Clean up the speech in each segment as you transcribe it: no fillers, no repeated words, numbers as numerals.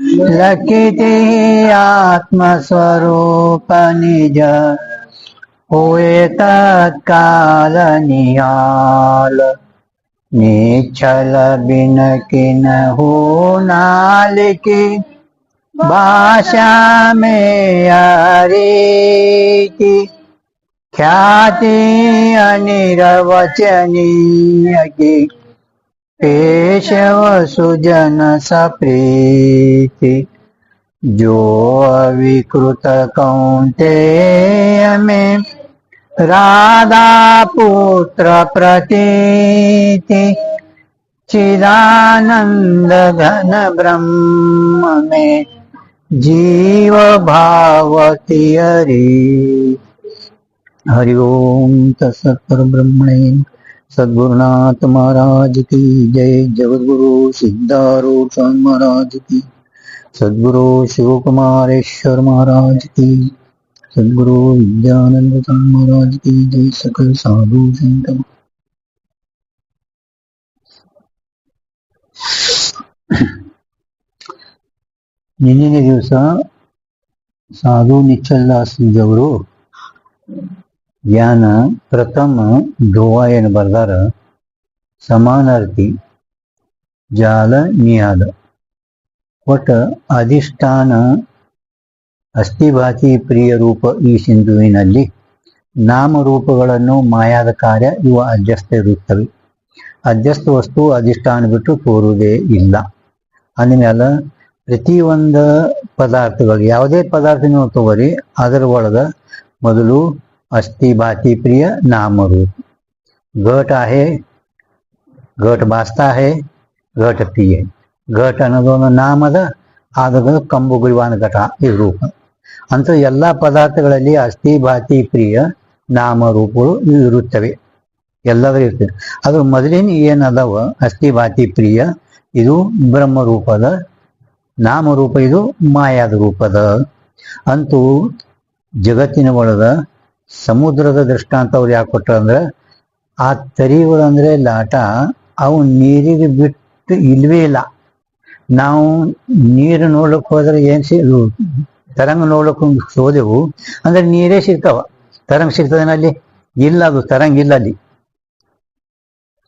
लखिते आत्मस्वरूप निज होए तत्काल निहाल निश्चल बिन किन हो नालिके भाषा में हरि ख्याति अनिर्वचनीय की केशव सुजन सप्रीति जो अविकृत कौन्तेय में राधा पुत्र प्रतीति चिदानंद घन ब्रह्म में जीव भावति हरि। हरि ओम तत्सत् परब्रह्मणे सद्गुरुनाथ महाराज की जय। जगद्गुरु सिद्धारूढ़ स्वामी महाराज की, सद्गुरु शिव कुमारेश्वर महाराज की, सद्गुरु विद्यानंद स्वामी महाराज की जय। सकल साधु संत ನಿನ್ನೆ ದಿವಸ ಸಾಧು ನಿಚ್ಚಲ್ದಾಸ್ಜಿಯವರು ಜ್ಞಾನ ಪ್ರಥಮ ಧ್ರುವ ಏನು ಬರ್ದಾರ, ಸಮಾನಾರ್ಥಿ ಜಾಲ ನಿಯಾದ ಒಟ್ಟ ಅಧಿಷ್ಠಾನ ಅಸ್ಥಿಭಾತಿ ಪ್ರಿಯ ರೂಪ ಈ ಸಿಂಧುವಿನಲ್ಲಿ ನಾಮರೂಪಗಳನ್ನು ಮಾಯಾದ ಕಾರ್ಯ ಇವು ಅಧ್ಯಸ್ಥ ಇರುತ್ತವೆ. ಅಧ್ಯಸ್ಥ ವಸ್ತು ಅಧಿಷ್ಠಾನ ಬಿಟ್ಟು ತೋರುವುದೇ ಇಲ್ಲ. ಅಂದಮೇಲೆ ಪ್ರತಿಯೊಂದು ಪದಾರ್ಥಗಳು ಯಾವುದೇ ಪದಾರ್ಥ ನೀವು ತಗೋರಿ, ಅದರ ಒಳಗ ಮೊದಲು अस्थि भाती प्रिय नाम रूप घट आहे, घट भासता है, घट प्रिय घट ಅನ್ನೋದೊಂದು ನಾಮ ಅದ, ಆದಾಗ ಕಂಬು ಗುರಿವಾನ ಘಟ ಈ ರೂಪ ಅಂತ ಎಲ್ಲ ಪದಾರ್ಥಗಳಲ್ಲಿ ಅಸ್ಥಿ ಭಾತಿ ಪ್ರಿಯ ನಾಮ ರೂಪಗಳು ಇರುತ್ತವೆ, ಎಲ್ಲದರೂ ಇರ್ತವೆ. ಅದ್ರ ಮೊದಲಿನ ಏನದವ ಅಸ್ಥಿ ಭಾತಿ ಪ್ರಿಯ ಇದು ಬ್ರಹ್ಮ ರೂಪದ ನಾಮರೂಪ, ಇದು ಮಾಯಾದ ರೂಪದ. ಅಂತೂ ಜಗತ್ತಿನ ಒಳಗ ಸಮುದ್ರದ ದೃಷ್ಟಾಂತ ಅವ್ರು ಯಾಕೆ ಕೊಟ್ರ ಅಂದ್ರೆ, ಆ ತರಿಗಳಂದ್ರೆ ಲಾಟ ಅವು ನೀರಿಗೆ ಬಿಟ್ಟು ಇಲ್ವೇ ಇಲ್ಲ. ನಾವು ನೀರು ನೋಡ್ಲಿಕ್ಕೆ ಹೋದ್ರೆ ಏನ್ ತರಂಗ ನೋಡ್ಲಿಕ್ಕೆ ಹೋದೆವು ಅಂದ್ರೆ ನೀರೇ ಸಿಗ್ತಾವ, ತರಂಗ ಸಿಗ್ತದೇನಲ್ಲಿ ಇಲ್ಲ, ಅದು ತರಂಗ ಇಲ್ಲ ಅಲ್ಲಿ.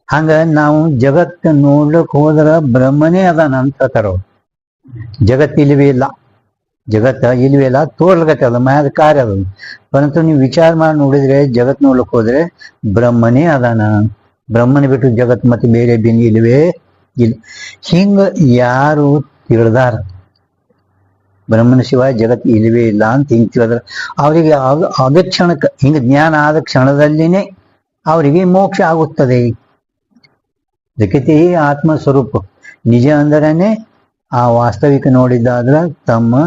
ಹಂಗ ನಾವು ಜಗತ್ತ ನೋಡ್ಲಿಕ್ಕೆ ಹೋದ್ರ ಬ್ರಹ್ಮನೇ ಅದಾನ ಅಂತ ತರೋ, ಜಗತ್ತು ಇಲ್ವೇ ಇಲ್ಲ, ಜಗತ್ತ ಇಲ್ವೇ ಇಲ್ಲ, ತೋರ್ಲಗತ್ತೆ ಅದ ಮಾಯದ ಕಾರ್ಯ ಅದು. ಪರಂತು ನೀವು ವಿಚಾರ ಮಾಡಿ ನೋಡಿದ್ರೆ ಜಗತ್ ನೋಡ್ಲಿಕ್ಕೆ ಹೋದ್ರೆ ಬ್ರಹ್ಮನೇ ಅದಾನ, ಬ್ರಹ್ಮನ ಬಿಟ್ಟು ಜಗತ್ ಮತ್ತೆ ಬೇರೆ ಬೇನಿ ಇಲ್ವೇ ಇಲ್ಲ. ಹಿಂಗ ಯಾರು ತಿಳಿದಾರ ಬ್ರಹ್ಮನ ಶಿವಾಯ ಜಗತ್ ಇಲ್ವೇ ಇಲ್ಲ ಅಂತ ಹಿಂಗ್ ತಿಳಿದ್ರ ಅವರಿಗೆ ಅದ ಕ್ಷಣಕ್ಕೆ ಹಿಂಗ ಜ್ಞಾನ ಆದ ಕ್ಷಣದಲ್ಲಿನೇ ಅವರಿಗೆ ಮೋಕ್ಷ ಆಗುತ್ತದೆ. ಜಗತಿ ಆತ್ಮ ಸ್ವರೂಪ ನಿಜ ಅಂದರೇನೆ ಆ ವಾಸ್ತವಿಕ ನೋಡಿದ್ದಾದ್ರ ತಮ್ಮ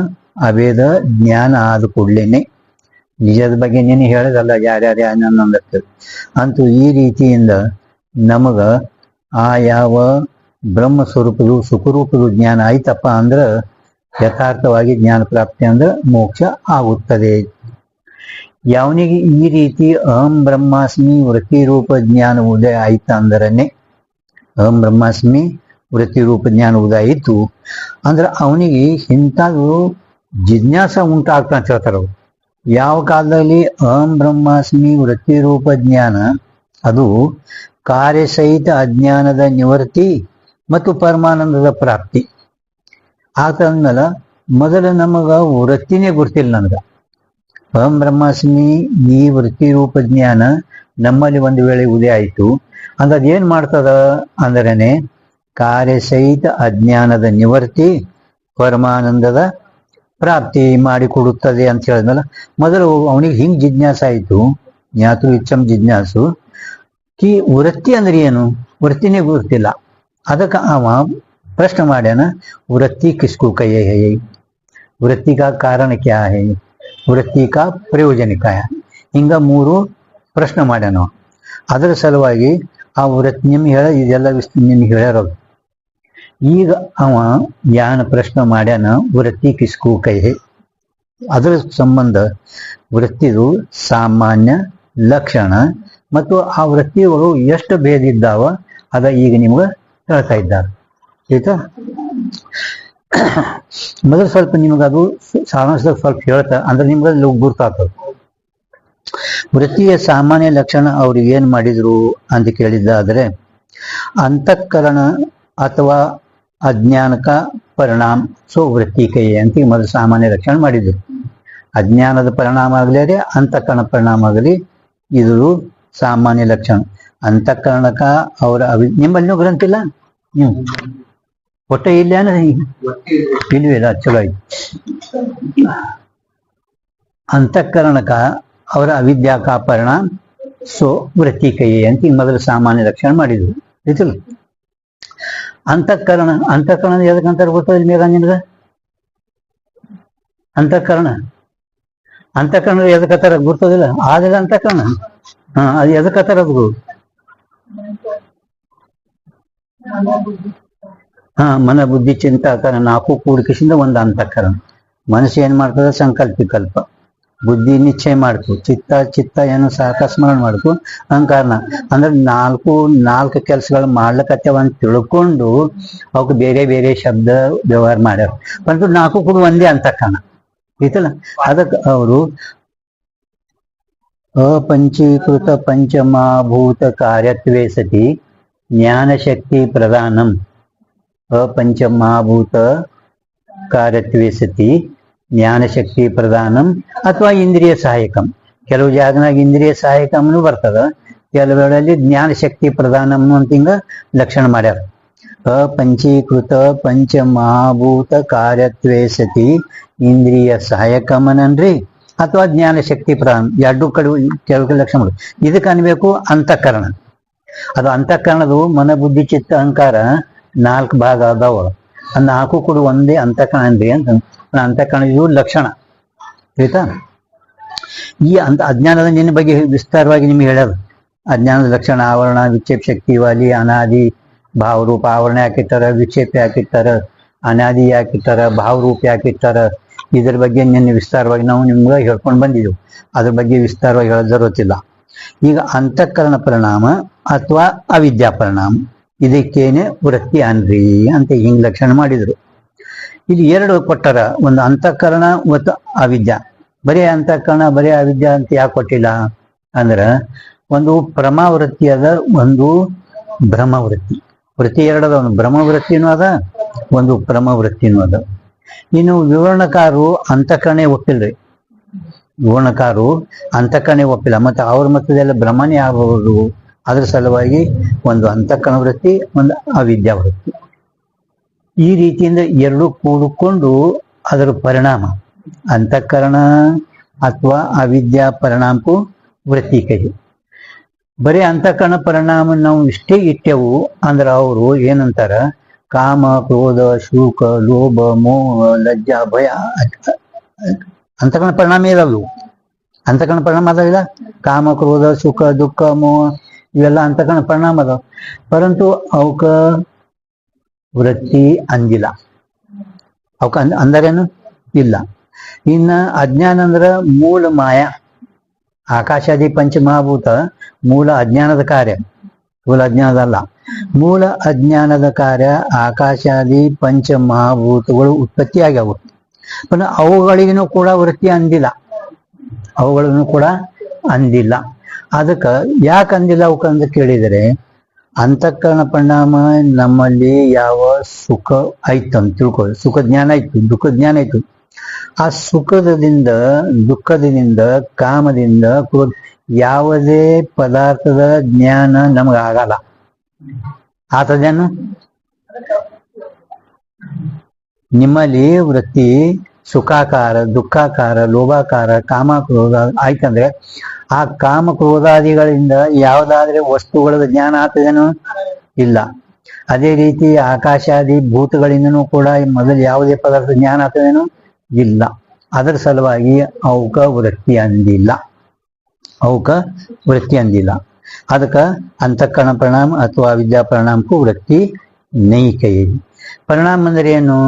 ಅಭೇದ ಜ್ಞಾನ ಆದ ಕೂಡ್ಲೇನೆ ನಿಜದ ಬಗ್ಗೆ ನೀನು ಹೇಳೋದಲ್ಲ, ಯಾರ್ಯಾರು ಅನ್ನಂದಿರ್ತದೆ. ಅಂತೂ ಈ ರೀತಿಯಿಂದ ನಮಗ ಆ ಯಾವ ಬ್ರಹ್ಮ ಸ್ವರೂಪದು ಸುಖರೂಪದ ಜ್ಞಾನ ಆಯ್ತಪ್ಪ ಅಂದ್ರೆ ಯಥಾರ್ಥವಾಗಿ ಜ್ಞಾನ ಪ್ರಾಪ್ತಿ ಅಂದ್ರೆ ಮೋಕ್ಷ ಆಗುತ್ತದೆ. ಯಾವನಿಗೆ ಈ ರೀತಿ ಅಹಂ ಬ್ರಹ್ಮಾಸ್ಮಿ ವೃತ್ತಿ ರೂಪ ಜ್ಞಾನ ಉದಯ ಆಯ್ತ ಅಂದ್ರನೆ, ಅಹಂ ಬ್ರಹ್ಮಾಸ್ಮಿ ವೃತ್ತಿ ರೂಪ ಜ್ಞಾನ ಉದಯ ಆಯಿತು ಅಂದ್ರೆ ಅವನಿಗೆ ಇಂಥದ್ದು ಜಿಜ್ಞಾಸ ಉಂಟಾಗ್ತಾ ಅಂತ ಹೇಳ್ತಾರ. ಯಾವ ಕಾಲದಲ್ಲಿ ಅಹಂ ಬ್ರಹ್ಮಾಸ್ಮಿ ವೃತ್ತಿ ರೂಪ ಜ್ಞಾನ ಅದು ಕಾರ್ಯಸಹಿತ ಅಜ್ಞಾನದ ನಿವೃತ್ತಿ ಮತ್ತು ಪರಮಾನಂದದ ಪ್ರಾಪ್ತಿ ಆಗ್ತಂದ್ಮೇಲೆ ಮೊದಲು ನಮಗ ವೃತ್ತಿನೇ ಗುರ್ತಿಲ್ಲ. ನನಗ ಅಹಂ ಬ್ರಹ್ಮಾಸ್ಮಿ ಈ ವೃತ್ತಿ ರೂಪ ಜ್ಞಾನ ನಮ್ಮಲ್ಲಿ ಒಂದು ವೇಳೆ ಉದಯ ಆಯಿತು ಅಂದ್ರೆ ಅದೇನ್ ಮಾಡ್ತದ ಅಂದ್ರೇನೆ ಕಾರ್ಯಸಹಿತ ಅಜ್ಞಾನದ ನಿವೃತ್ತಿ ಪರಮಾನಂದದ ಪ್ರಾಪ್ತಿ ಮಾಡಿಕೊಡುತ್ತದೆ ಅಂತ ಹೇಳಿದ್ಮೇಲೆ ಮೊದಲು ಅವನಿಗೆ ಹಿಂಗ್ ಜಿಜ್ಞಾಸ ಆಯಿತು, ಜ್ಞಾತೃ ಇಚ್ಛಂ ಜಿಜ್ಞಾಸು ಕಿ ವೃತ್ತಿ ಅಂದ್ರೆ ಏನು, ವೃತ್ತಿನೇ ಗೊತ್ತಿಲ್ಲ. ಅದಕ್ಕೆ ಅವ ಪ್ರಶ್ನೆ ಮಾಡ್ಯಾನ, ವೃತ್ತಿ ಕಿಸ್ಕು ಕೈ ಹೈ, ವೃತ್ತಿ ಕಾ ಕಾರಣ ಕ್ಯಾ ಹೈ, ವೃತ್ತಿ ಕಾ ಪ್ರಯೋಜನ ಕ್ಯಾ ಹೈ, ಹಿಂಗ 3 ಪ್ರಶ್ನೆ ಮಾಡ್ಯಾನ. ಅದರ ಸಲುವಾಗಿ ಆ ವೃತ್ತಿ ನಿಮ್ಗೆ ಇದೆಲ್ಲ ನಿಮ್ಗೆ ಹೇಳ್ಯಾರೋದು. ಈಗ ಅವ ಯಾನ ಪ್ರಶ್ನೆ ಮಾಡ್ಯಾನ ವೃತ್ತಿ ಕಿಸ್ಕು ಕೈ ಹೈ, ಅದರ ಸಂಬಂಧ ವೃತ್ತಿದು ಸಾಮಾನ್ಯ ಲಕ್ಷಣ ಮತ್ತು ಆ ವೃತ್ತಿಗಳು ಎಷ್ಟು ಭೇದ ಇದ್ದಾವ ಅದ ಈಗ ನಿಮ್ಗೆ ಹೇಳ್ತಾ ಇದ್ದಾರೆ. ಆಯ್ತಾ? ಮೊದಲು ಸ್ವಲ್ಪ ನಿಮಗೆ ಅದು ಸಾರಾಂಶದಾಗ ಸ್ವಲ್ಪ ಹೇಳ್ತಾ ಅಂದ್ರೆ ನಿಮ್ಗೆ ಅದು ಗುರ್ತಾಗ್ತದೆ. ವೃತ್ತಿಯ ಸಾಮಾನ್ಯ ಲಕ್ಷಣ ಅವ್ರು ಏನ್ ಮಾಡಿದ್ರು ಅಂತ ಕೇಳಿದ್ದಾದ್ರೆ, ಅಂತಃಕರಣ ಅಥವಾ ಅಜ್ಞಾನಕ ಪರಿಣಾಮ ಸೊ ವೃತ್ತಿಕೈ ಅಂತ ಮೊದಲು ಸಾಮಾನ್ಯ ಲಕ್ಷಣ ಮಾಡಿದ್ರು. ಅಜ್ಞಾನದ ಪರಿಣಾಮ ಆಗಲಿ ಅಂತಃಕರಣ ಪರಿಣಾಮ ಆಗಲಿ ಇದು ಸಾಮಾನ್ಯ ಲಕ್ಷಣ. ಅಂತಃಕರಣಕ ಅವರ ನಿಮ್ಮಲ್ಲಿನೂ ಗ್ರಂಥ ಇಲ್ಲ, ನೀವು ಒಟ್ಟೆ ಇಲ್ಲ ಇಲ್ವಿಲ್ಲ, ಚಲೋ ಆಯ್ತು. ಅಂತಃಕರಣಕ ಅವರ ಅವಿದ್ಯಾಕ ಪರಿಣಾಮ ಸೊ ವೃತ್ತಿಕೈ ಅಂತ ಮೊದಲು ಸಾಮಾನ್ಯ ಲಕ್ಷಣ ಮಾಡಿದ್ರು. ಆಯ್ತಲ್ಲ, ಅಂತಃಕರಣ ಎದಕ್ಕಂತಾರ ಗೊತ್ತದ ಮೇಘ ನಿನಗ? ಅಂತಃಕರಣ ಎದಕ್ಕತ್ತಾರ ಗುರ್ತದಿಲ್ಲ? ಆದಿಲ್ಲ ಅಂತಃಕರಣ. ಅದು ಎದಕ್ಕತ್ತಾರ ಅದು? ಮನ ಬುದ್ಧಿ ಚಿಂತಾಕರಣ ನಾಲ್ಕು ಕೂಡಿಕೆಸಿಂದ ಒಂದು ಅಂತಃಕರಣ. ಮನಸ್ಸು ಏನ್ ಮಾಡ್ತದ? ಸಂಕಲ್ಪ ವಿಕಲ್ಪ. ಬುದ್ಧಿ ನಿಶ್ಚಯ ಮಾಡ್ತು, ಚಿತ್ತ ಏನು ಸಾಕಸ್ಮರಣ ಮಾಡ್ತು, ಅಹಂಕಾರಣ ಅಂದ್ರೆ ನಾಲ್ಕು ಕೆಲಸಗಳು ಮಾಡ್ಲಕತ್ತೇವ ಅಂತ ತಿಳ್ಕೊಂಡು ಅವಕ್ಕೆ ಬೇರೆ ಬೇರೆ ಶಬ್ದ ವ್ಯವಹಾರ ಮಾಡ್ಯಾರ. ಪರಂತು ನಾಲ್ಕು ಕೂಡ ಒಂದೇ ಅಂತಃಕರಣ ಐತಲ್ಲ. ಅದಕ್ಕೆ ಅವರು ಅಪಂಚೀಕೃತ ಪಂಚಮಭೂತ ಕಾರ್ಯತ್ವೇ ಸತಿ ಜ್ಞಾನಶಕ್ತಿ ಪ್ರಧಾನಂ. ಅಪಂಚಮಭೂತ ಕಾರ್ಯತ್ವೇ ಸತಿ ಜ್ಞಾನಶಕ್ತಿ ಪ್ರಧಾನಂ ಅಥವಾ ಇಂದ್ರಿಯ ಸಹಾಯಕಂ. ಕೆಲವು ಜಾಗನಾಗ ಇಂದ್ರಿಯ ಸಹಾಯಕಂನು ಬರ್ತದ, ಕೆಲವೆರಡಲ್ಲಿ ಜ್ಞಾನಶಕ್ತಿ ಪ್ರಧಾನಂ ಅಂತ ಹಿಂಗ ಲಕ್ಷಣ ಮಾಡ್ಯಾರ. ಅಪಂಚೀಕೃತ ಪಂಚಮಹಾಭೂತ ಕಾರ್ಯತ್ವೇ ಸತಿ ಇಂದ್ರಿಯ ಸಹಾಯಕಮನನ್ರಿ ಅಥವಾ ಜ್ಞಾನಶಕ್ತಿ ಪ್ರಧಾನ, ಎರಡು ಕಡೆ ಕೆಲವು ಲಕ್ಷಣ ಮಾಡುದು. ಇದಕ್ಕೆ ಅನ್ಬೇಕು ಅಂತಃಕರಣ. ಅದು ಅಂತಃಕರಣದು ಮನ ಬುದ್ಧಿ ಚಿತ್ತ ಅಹಂಕಾರ 4 ಭಾಗ ಅದಾವ. ಆ 4 ಕೂಡ ಒಂದೇ ಅಂತಃಕರಣ ಅಂದ್ರಿ ಅಂತ ಅಂತಃಕರಣ ಇದು ಲಕ್ಷಣ ಆಯ್ತಾ. ಈ ಅಜ್ಞಾನದ ನಿನ್ನ ಬಗ್ಗೆ ವಿಸ್ತಾರವಾಗಿ ನಿಮ್ಗೆ ಹೇಳ್ಯಾರ. ಅಜ್ಞಾನದ ಲಕ್ಷಣ ಆವರಣ, ವಿಕ್ಷೇಪ ಶಕ್ತಿ, ವಾಲಿ, ಅನಾದಿ, ಭಾವರೂಪ. ಆವರಣ ಯಾಕಿಟ್ಟಾರ, ವಿಕ್ಷೇಪ ಯಾಕಿಟ್ಟಾರ, ಅನಾದಿ ಯಾಕಿಟ್ಟಾರ, ಭಾವರೂಪ ಯಾಕಿಟ್ಟಾರ, ಇದ್ರ ಬಗ್ಗೆ ನಿನ್ನೆ ವಿಸ್ತಾರವಾಗಿ ನಾವು ನಿಮ್ಗೆ ಹೇಳ್ಕೊಂಡು ಬಂದಿದ್ದೆವು. ಅದ್ರ ಬಗ್ಗೆ ವಿಸ್ತಾರವಾಗಿ ಹೇಳೋದು ಜರುತ್ತಿಲ್ಲ. ಈಗ ಅಂತಃಕರಣ ಪರಿಣಾಮ ಅಥವಾ ಅವಿದ್ಯಾ ಪರಿಣಾಮ ಇದಕ್ಕೇನೆ ವೃತ್ತಿ ಅನ್ರಿ ಅಂತ ಹಿಂಗ್ ಲಕ್ಷಣ ಮಾಡಿದ್ರು. ಇಲ್ಲಿ 2 ಕೊಟ್ಟಾರ, ಒಂದು ಅಂತಃಕರಣ ಮತ್ತು ಅವಿದ್ಯಾ. ಬರೀ ಅಂತಃಕರಣ ಬರೀ ಅವಿದ್ಯಾ ಅಂತ ಯಾಕೆ ಕೊಟ್ಟಿಲ್ಲ ಅಂದ್ರ, ಒಂದು ಪ್ರಮಾವೃತ್ತಿ ಅದ, ಒಂದು ಭ್ರಮವೃತ್ತಿ. ವೃತ್ತಿ 2 ಅದ, ಒಂದು ಭ್ರಮವೃತ್ತಿನೂ ಅದ, ಒಂದು ಪ್ರಮವೃತ್ತಿನೂ ಅದ. ಇನ್ನು ವಿವರಣಕಾರರು ಅಂತಃಕರಣೆ ಒಪ್ಪಿಲ್ರಿ. ವಿವರಣಕಾರರು ಅಂತಃಕರಣೆ ಒಪ್ಪಿಲ್ಲ, ಮತ್ತೆ ಅವ್ರ ಮತದೆಲ್ಲ ಭ್ರಮಣೆ ಆಗಬಹುದು. ಅದ್ರ ಸಲುವಾಗಿ ಒಂದು ಅಂತಃಕರಣ ವೃತ್ತಿ, ಒಂದು ಅವಿದ್ಯಾ ವೃತ್ತಿ. ಈ ರೀತಿಯಿಂದ 2 ಕೂಡಿಕೊಂಡು ಅದರ ಪರಿಣಾಮ ಅಂತಃಕರಣ ಅಥವಾ ಅವಿದ್ಯಾ ಪರಿಣಾಮಕ್ಕೂ ವೃತ್ತಿ ಕೈ. ಬರೀ ಅಂತಃಕರಣ ಪರಿಣಾಮ ನಾವು ಇಷ್ಟೇ ಇಟ್ಟೆವು ಅಂದ್ರೆ ಅವರು ಏನಂತಾರ, ಕಾಮ, ಕ್ರೋಧ, ಶೋಕ, ಲೋಭ, ಮೋಹ, ಲಜ್ಜಾ, ಭಯ ಅಂತಃಕರಣ ಪರಿಣಾಮ ಇರಲ್ಲ. ಅಂತಃಕರಣ ಪರಿಣಾಮ ಅದಾವಿಲ್ಲ. ಕಾಮ, ಕ್ರೋಧ, ಸುಖ, ದುಃಖ, ಮೋಹ ಇವೆಲ್ಲ ಅಂತಃಕರಣ ಪರಿಣಾಮ ಅದಾವ. ಪರಂತು ಅವಕ್ಕ ವೃತ್ತಿ ಅಂದಿಲ್ಲ. ಅವಕ್ಕ ಅಂದರೇನು ಇಲ್ಲ. ಇನ್ನ ಅಜ್ಞಾನ ಅಂದ್ರ ಮೂಲ ಮಾಯ. ಆಕಾಶಾದಿ ಪಂಚಮಹಾಭೂತ ಮೂಲ ಅಜ್ಞಾನದ ಕಾರ್ಯ, ಮೂಲ ಅಜ್ಞಾನದಲ್ಲ. ಮೂಲ ಅಜ್ಞಾನದ ಕಾರ್ಯ ಆಕಾಶಾದಿ ಪಂಚಮಹಾಭೂತಗಳು ಉತ್ಪತ್ತಿ ಆಗ್ಯಾವು. ಪುನಃ ಅವುಗಳಿಗೂ ಕೂಡ ವೃತ್ತಿ ಅಂದಿಲ್ಲ, ಅವುಗಳನ್ನು ಕೂಡ ಅಂದಿಲ್ಲ. ಅದಕ್ಕೆ ಯಾಕೆ ಅಂದಿಲ್ಲ ಅವಕ್ಕೆ ಅಂತ ಕೇಳಿದರೆ, ಅಂತಃಕರಣ ಪರಿಣಾಮ ನಮ್ಮಲ್ಲಿ ಯಾವ ಸುಖ ಆಯ್ತು ಅಂತ ತಿಳ್ಕೊಳ್ಳಿ, ಸುಖ ಜ್ಞಾನ ಆಯ್ತು, ದುಃಖ ಜ್ಞಾನ ಆಯ್ತು. ಆ ಸುಖದಿಂದ, ದುಃಖದಿಂದ, ಕಾಮದಿಂದ ಯಾವುದೇ ಪದಾರ್ಥದ ಜ್ಞಾನ ನಮಗಾಗಲ್ಲ. ಆತದೇನು? ನಿಮ್ಮಲ್ಲಿ ವೃತ್ತಿ ಸುಖಾಕಾರ, ದುಃಖಾಕಾರ, ಲೋಭಾಕಾರ, ಕಾಮಕ್ರೋಧ ಆಯ್ತಂದ್ರೆ ಆ ಕಾಮ ಕ್ರೋಧಾದಿಗಳಿಂದ ಯಾವುದಾದ್ರೆ ವಸ್ತುಗಳ ಜ್ಞಾನ ಆಗ್ತದೇನೋ? ಇಲ್ಲ. ಅದೇ ರೀತಿ ಆಕಾಶಾದಿ ಭೂತಗಳಿಂದನೂ ಕೂಡ ಮೊದಲು ಯಾವುದೇ ಪದಾರ್ಥ ಜ್ಞಾನ ಆಗ್ತದೇನೋ? ಇಲ್ಲ. ಅದರ ಸಲುವಾಗಿ ಅವಕ ವೃತ್ತಿ ಅಂದಿಲ್ಲ, ಅವಕ ವೃತ್ತಿ ಅಂದಿಲ್ಲ. ಅದಕ್ಕೆ ಅಂತಃಕರಣ ಪರಿಣಾಮ ಅಥವಾ ವಿದ್ಯಾ ಪರಿಣಾಮಕ್ಕೂ ವೃತ್ತಿ ನೈಕೈ. ಪರಿಣಾಮ ಅಂದ್ರೆ ಏನು?